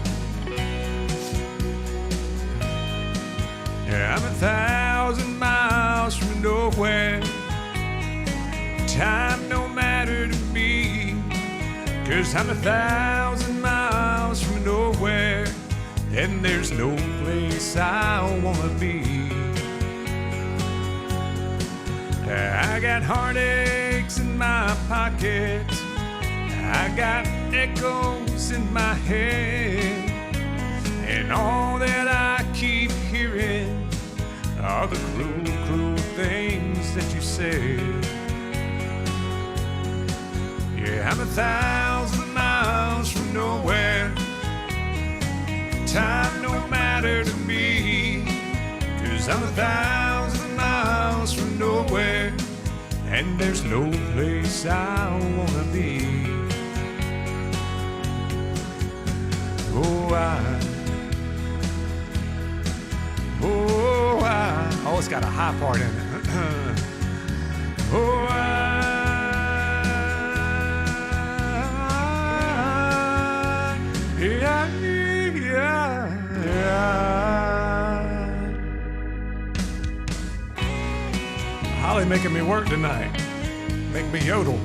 Speaker 1: Yeah, I'm 1,000 miles from nowhere. Time don't matter to me, 'cause I'm 1,000 miles from nowhere, and there's no place I wanna be. I got heartaches in my pocket, I got echoes in my head, and all that I keep hearing are the cruel, cruel things that you said. Yeah, I'm 1,000 miles from nowhere. Time don't matter to me, 'cause I'm 1,000 miles from nowhere, and there's no place I wanna be. Oh, it's got a high part in it. Holly making me work tonight. Make me yodel.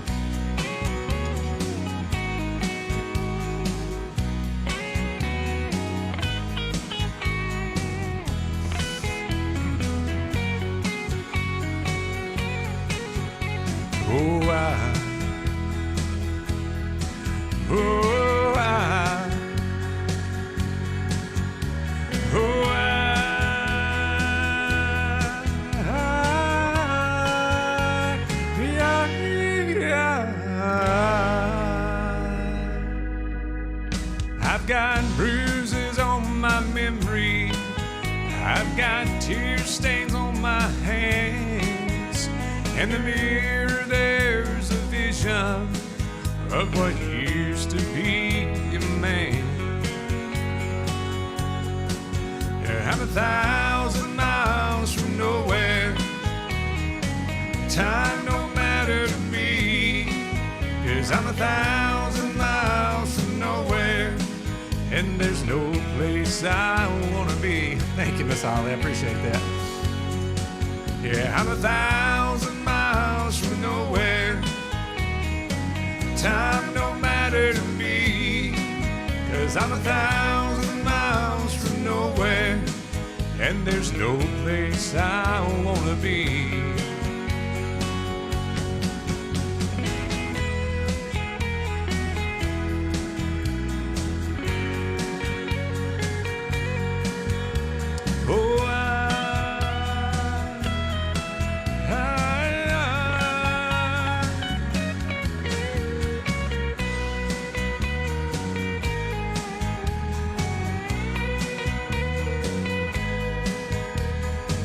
Speaker 1: I've got bruises on my memory, I've got tear stains on my hands. In the mirror there's a vision of what used to be a man. Yeah, I'm 1,000 miles from nowhere. Time don't matter to me, 'cause I'm 1,000 miles from nowhere, and there's no place I wanna be. Thank you, Miss Holly, I appreciate that. Yeah, I'm 1,000 miles from nowhere. Time don't matter to me, 'cause I'm 1,000 miles from nowhere, and there's no place I wanna be.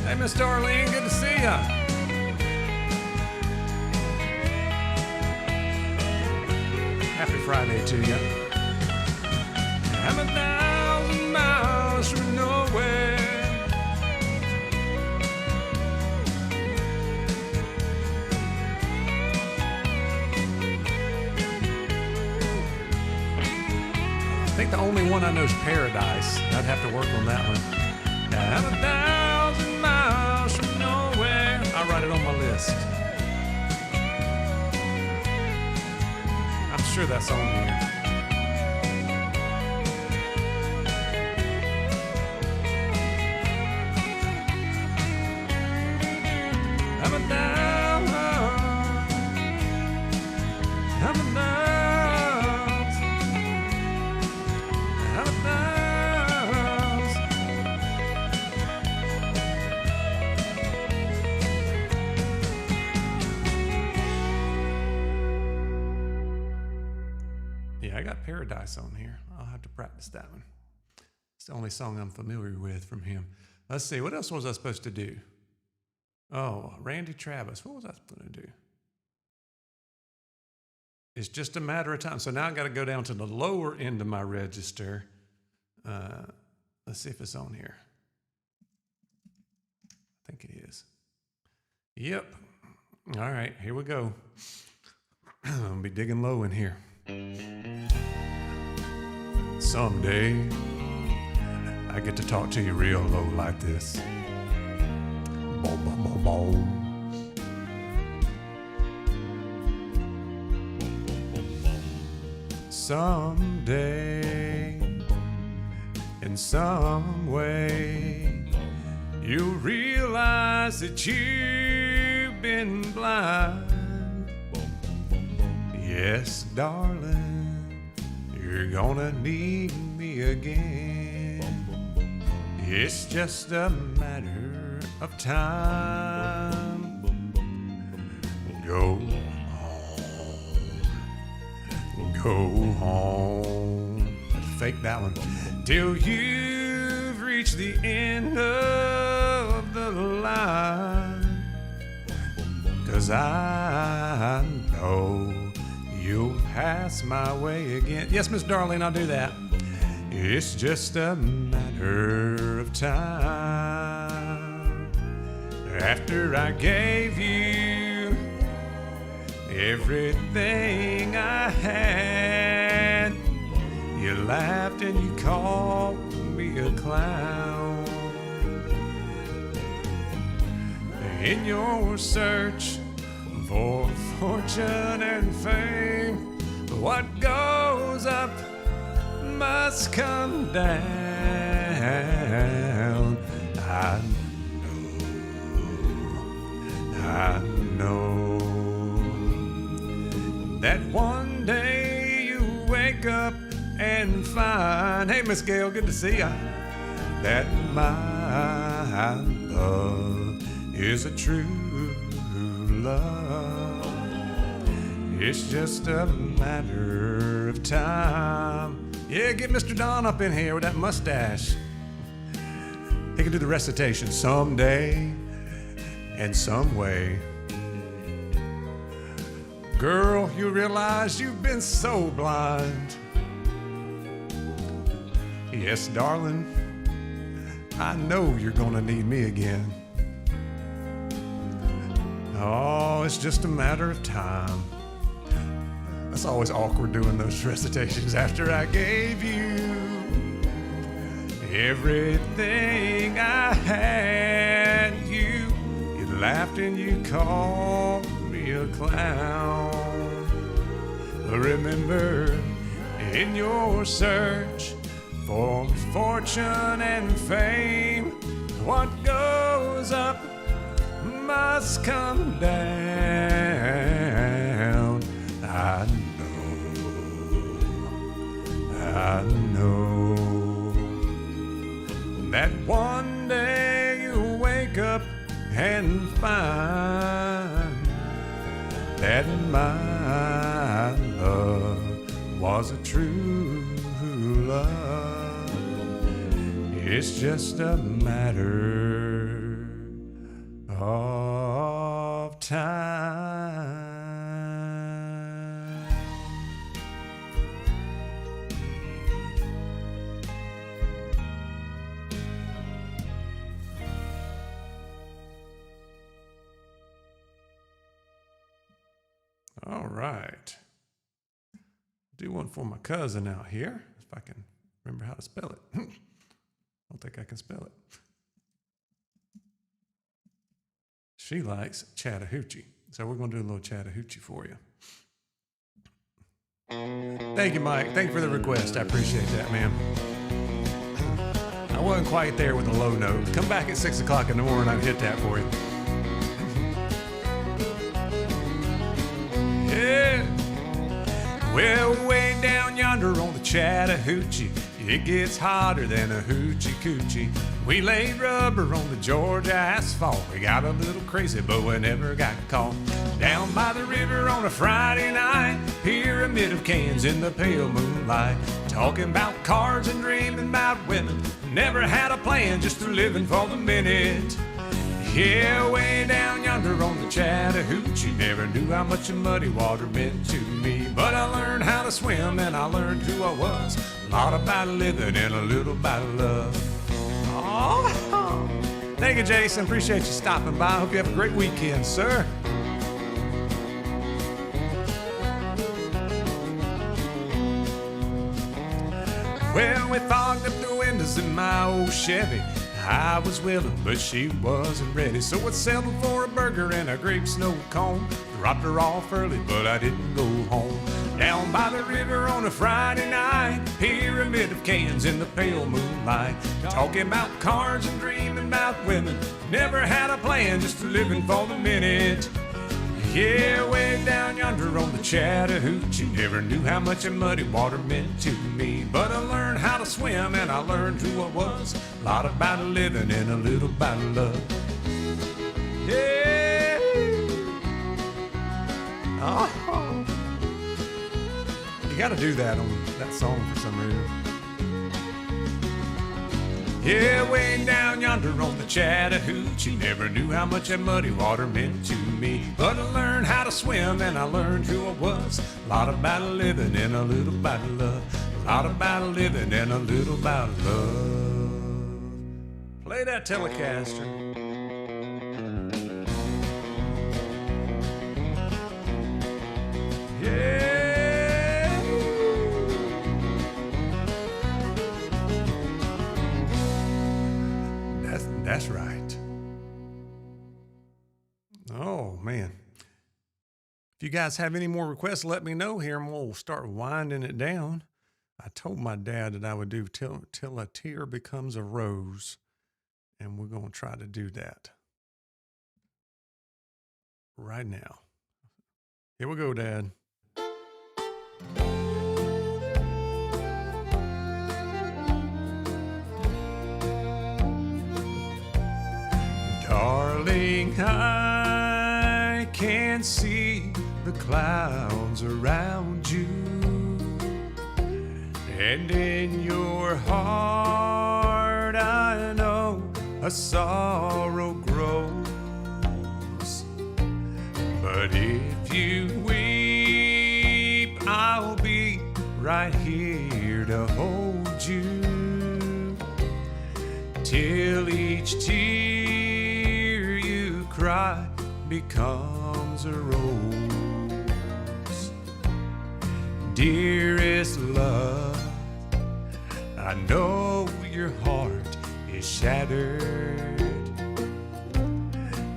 Speaker 1: Hey, Miss Darlene, good to see ya. Happy Friday to you. I'm 1,000 miles from nowhere. I think the only one I know is Paradise. I'd have to work on that one. I'm 1,000 miles from nowhere. I'll write it on my list. I'm sure that's on here. I'm 1,000. I'm 1,000. I'm 1,000. Yeah, I got Paradise on here. I'll have to practice that one. It's the only song I'm familiar with from him. Let's see, what else was I supposed to do? Oh, Randy Travis. What was I going to do? It's just a matter of time. So now I got to go down to the lower end of my register. Let's see if it's on here. I think it is. Yep. All right, here we go. I'm going to be digging low in here. Someday, I get to talk to you real low like this. Boom, boom, boom, boom. Someday, in some way, you'll realize that you've been blind. Yes, darling, you're gonna need me again. It's just a matter of time. Go home. Fake that one. Till you've reached the end of the line. 'Cause I know you'll pass my way again. Yes, Miss Darlene, I'll do that. It's just a matter of time. After I gave you everything I had, you laughed and you called me a clown. In your search for fortune and fame, what goes up must come down. I know that one day you wake up and find, hey Miss Gail, good to see ya, that my love is a true love. It's just a matter of time. Yeah, get Mr. Don up in here with that mustache. He can do the recitation. Someday and some way, girl, you realize you've been so blind. Yes, darling, I know you're gonna need me again. Oh, it's just a matter of time. That's always awkward doing those recitations. After I gave you everything I had, you laughed and you called me a clown. Remember, in your search for fortune and fame, what goes up must come down. I know that one day you'll wake up and find that my love was a true love. It's just a matter of time. All right. Do one for my cousin out here, if I can remember how to spell it. I don't think I can spell it. She likes Chattahoochee, so we're going to do a little Chattahoochee for you. Thank you, Mike. Thank you for the request. I appreciate that, man. I wasn't quite there with the low note. Come back at 6 o'clock in the morning, I've hit that for you. Yeah. Well, way down yonder on the Chattahoochee, It gets hotter than a hoochie coochie. We laid rubber on the Georgia asphalt. We got a little crazy, but we never got caught. Down by the river on a Friday night, pyramid of cans in the pale moonlight. Talking about cars and dreaming about women. Never had a plan, just a living for the minute. Yeah, way down yonder on the Chattahoochee. Never knew how much muddy water meant to me. But I learned how to swim and I learned who I was. A lot about living and a little about love. Oh, thank you, Jason. Appreciate you stopping by. Hope you have a great weekend, sir. Well, we fogged up the windows in my old Chevy. I was willing, but she wasn't ready. So I settled for a burger and a grape snow cone. Dropped her off early, but I didn't go home. Down by the river on a Friday night, pyramid of cans in the pale moonlight. Talking about cars and dreaming about women. Never had a plan, just living for the minute. Yeah, way down yonder on the Chattahoochee. Never knew how much muddy water meant to me. But I learned how to swim and I learned who I was. A lot about living and a little about love. Yeah. Oh. You gotta do that on that song for some reason. Yeah, way down yonder on the Chattahoochee. Never knew how much that muddy water meant to me. But I learned how to swim and I learned who I was. A lot about living and a little about love. A lot about living and a little about love. Play that Telecaster. Yeah. That's right. Oh, man. If you guys have any more requests, let me know here and we'll start winding it down. I told my dad that I would do till a tear becomes a rose, and we're going to try to do that right now. Here we go, Dad. Darling, I can see the clouds around you, and in your heart I know a sorrow grows. But if you weep, I'll be right here to hold you till each tear you cry becomes a rose. Dearest love, I know your heart is shattered,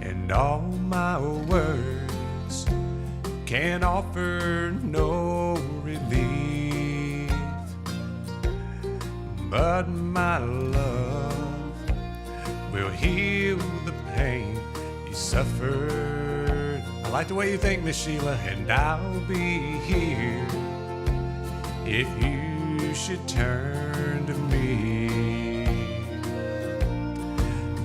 Speaker 1: and all my words can offer no relief. But my love will heal the pain you suffered. I like the way you think, Miss Sheila, and I'll be here if you should turn to me.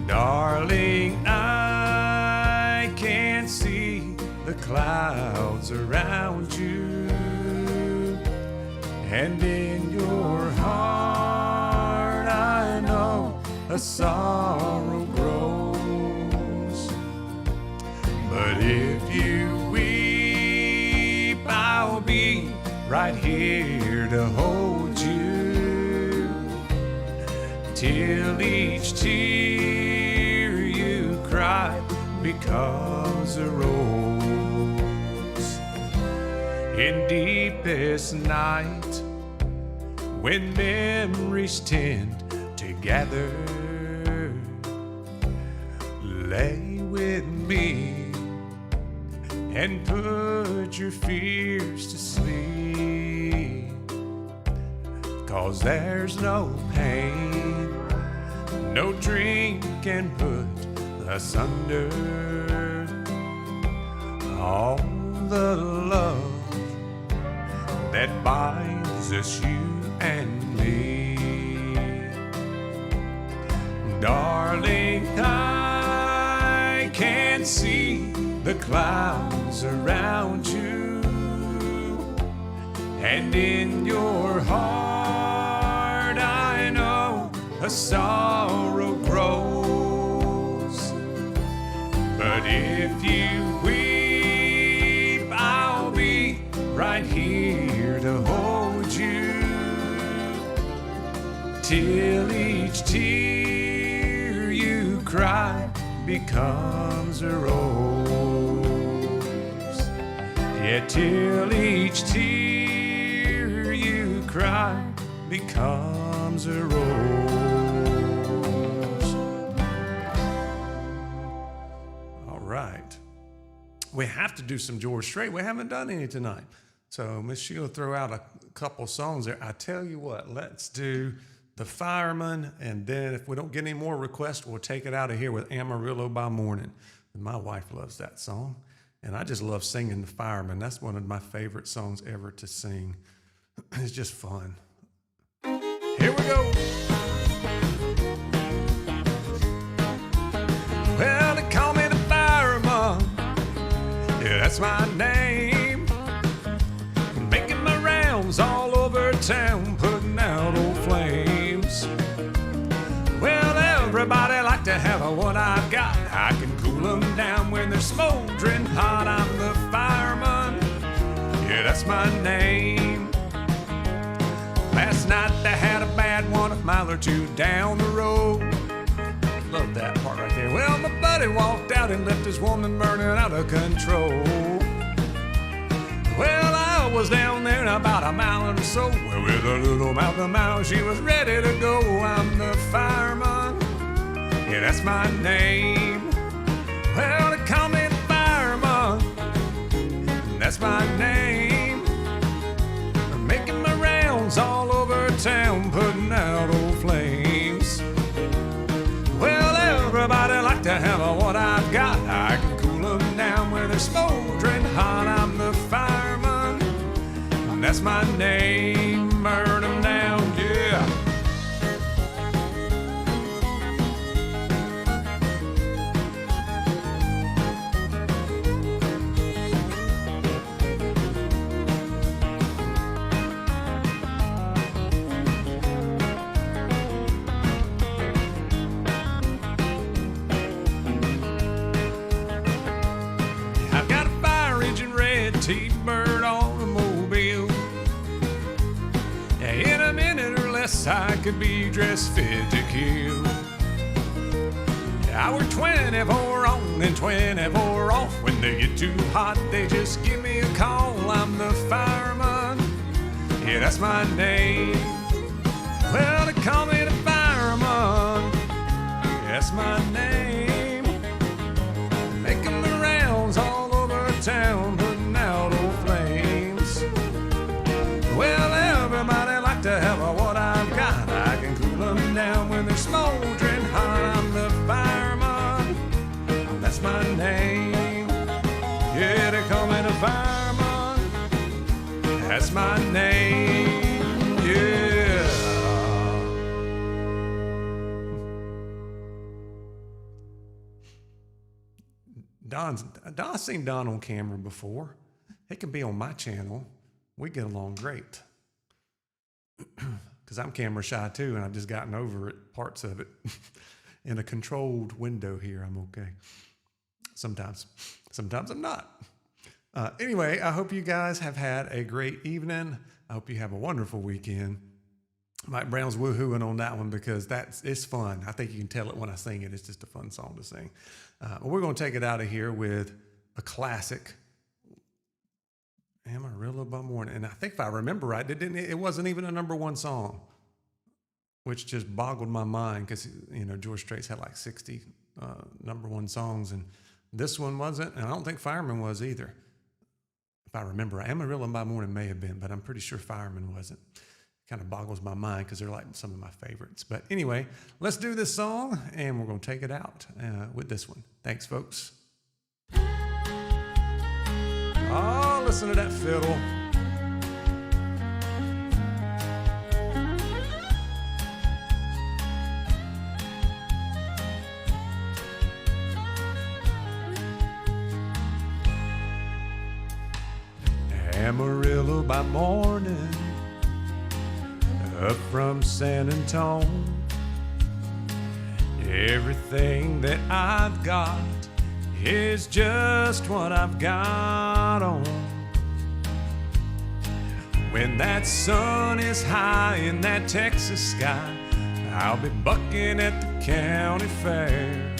Speaker 1: Darling, I can see the clouds around you, and in your heart I know a sorrow grows. But if you weep, I'll be right here to hold you till each tear you cry becomes a rose. In deepest night, when memories tend to gather, lay with me and put your fears to sleep. 'Cause there's no pain, no dream can put asunder. All the love that binds us, you and me. Darling, I can see the clouds around you, and in your heart I know a sorrow grows. But if you weep, I'll be right here to hold you, till each tear you cry becomes a rose. Yeah, till each tear you cry becomes a rose. All right. We have to do some George Strait. We haven't done any tonight. So Miss Sheila throw out a couple songs there. I tell you what, let's do The Fireman, and then if we don't get any more requests, we'll take it out of here with Amarillo by Morning. And my wife loves that song, and I just love singing The Fireman. That's one of my favorite songs ever to sing. It's just fun. Here we go. Well, they call me the fireman. Yeah, that's my name. Making my rounds all over town, putting out old flames. Well, everybody like to have what I've got. I can cool them down when they're smoldering hot. I'm the fireman. Yeah, that's my name. Last night they had a bad one a mile or two down the road. Love that part right there. Well, my buddy walked out and left his woman burning out of control. Well, I was down there about a mile or so. Well, with a little mouth of mouth, she was ready to go. I'm the fireman. Yeah, that's my name. Well, they call me the fireman. That's my name. I'm making my rounds all over town, putting out old flames. Well, everybody like to have what I've got. I can cool them down when they're smoldering hot. I'm the fireman. That's my name. Burn them down, yeah. I've got a fire engine, red T-bird automobile. In a minute or less, I could be dressed fit to kill. I work 24 on and 24 off. When they get too hot, they just give me a call. I'm the fireman. Yeah, that's my name. Well, they call me the fireman. That's my name. Making the rounds all over town, putting out old flames. Well, everybody like to have what I've got. I can cool them down when they're smoldering hot. I'm the fireman. That's my name. Yeah, they call me the fireman. That's my name. Yeah. I've seen Don on camera before. He can be on my channel. We get along great. Because I'm camera shy too, and I've just gotten over it, parts of it. In a controlled window here, I'm okay. Sometimes I'm not. Anyway, I hope you guys have had a great evening. I hope you have a wonderful weekend. Mike Brown's woohooing on that one because it's fun. I think you can tell it when I sing it. It's just a fun song to sing. We're going to take it out of here with a classic, Amarillo by Morning. And I think if I remember right, it wasn't even a #1 song, which just boggled my mind because, George Strait's had like 60 #1 songs, and this one wasn't, and I don't think Fireman was either. If I remember, Amarillo by Morning may have been, but I'm pretty sure Fireman wasn't. Kind of boggles my mind because they're like some of my favorites. But anyway, let's do this song, and we're going to take it out with this one. Thanks, folks. Oh, listen to that fiddle. Amarillo by morning, up from San Antonio. Everything that I've got is just what I've got on. When that sun is high in that Texas sky, I'll be bucking at the county fair.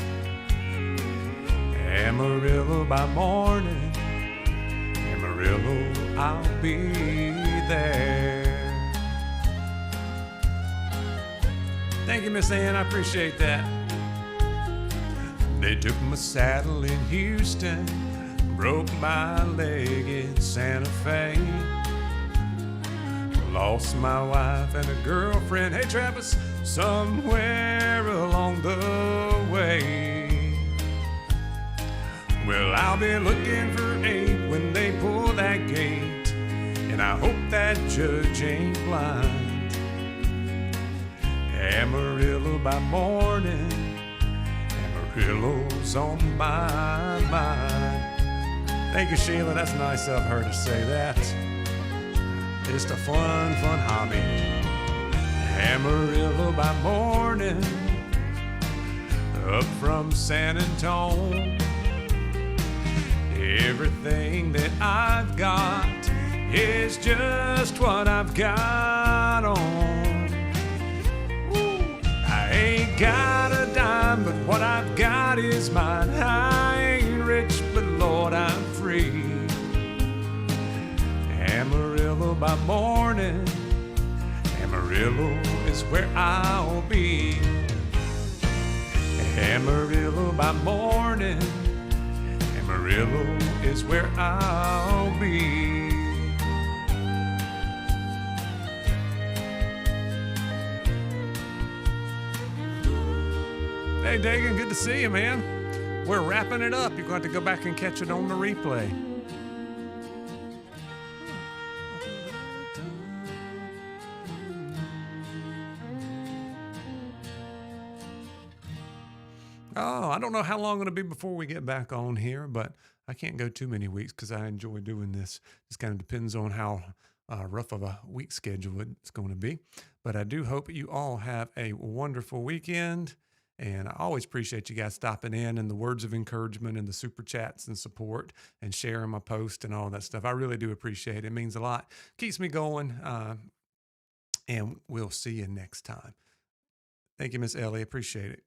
Speaker 1: Amarillo by morning, Amarillo, I'll be there. Thank you, Miss Ann, I appreciate that. They took my saddle in Houston, broke my leg in Santa Fe. Lost my wife and a girlfriend, hey Travis, somewhere along the way. Well, I'll be looking for 8 when they pull that gate, and I hope that judge ain't blind. Amarillo by morning, Amarillo's on my mind. Thank you, Sheila. That's nice of her to say that. Just a fun hobby. Amarillo by morning, up from San Antonio. Everything that I've got is just what I've got on. I ain't got a dime, but what I've got is mine. I ain't rich, but Lord, I'm free. Amarillo by morning, Amarillo is where I'll be. Amarillo by morning, Amarillo is where I'll be. Hey, Dagan, good to see you, man. We're wrapping it up. You're going to have to go back and catch it on the replay. Oh, I don't know how long it'll be before we get back on here, but I can't go too many weeks because I enjoy doing this. Just kind of depends on how rough of a week schedule it's going to be. But I do hope you all have a wonderful weekend. And I always appreciate you guys stopping in and the words of encouragement and the super chats and support and sharing my post and all that stuff. I really do appreciate it. It means a lot. Keeps me going. And we'll see you next time. Thank you, Miss Ellie. Appreciate it.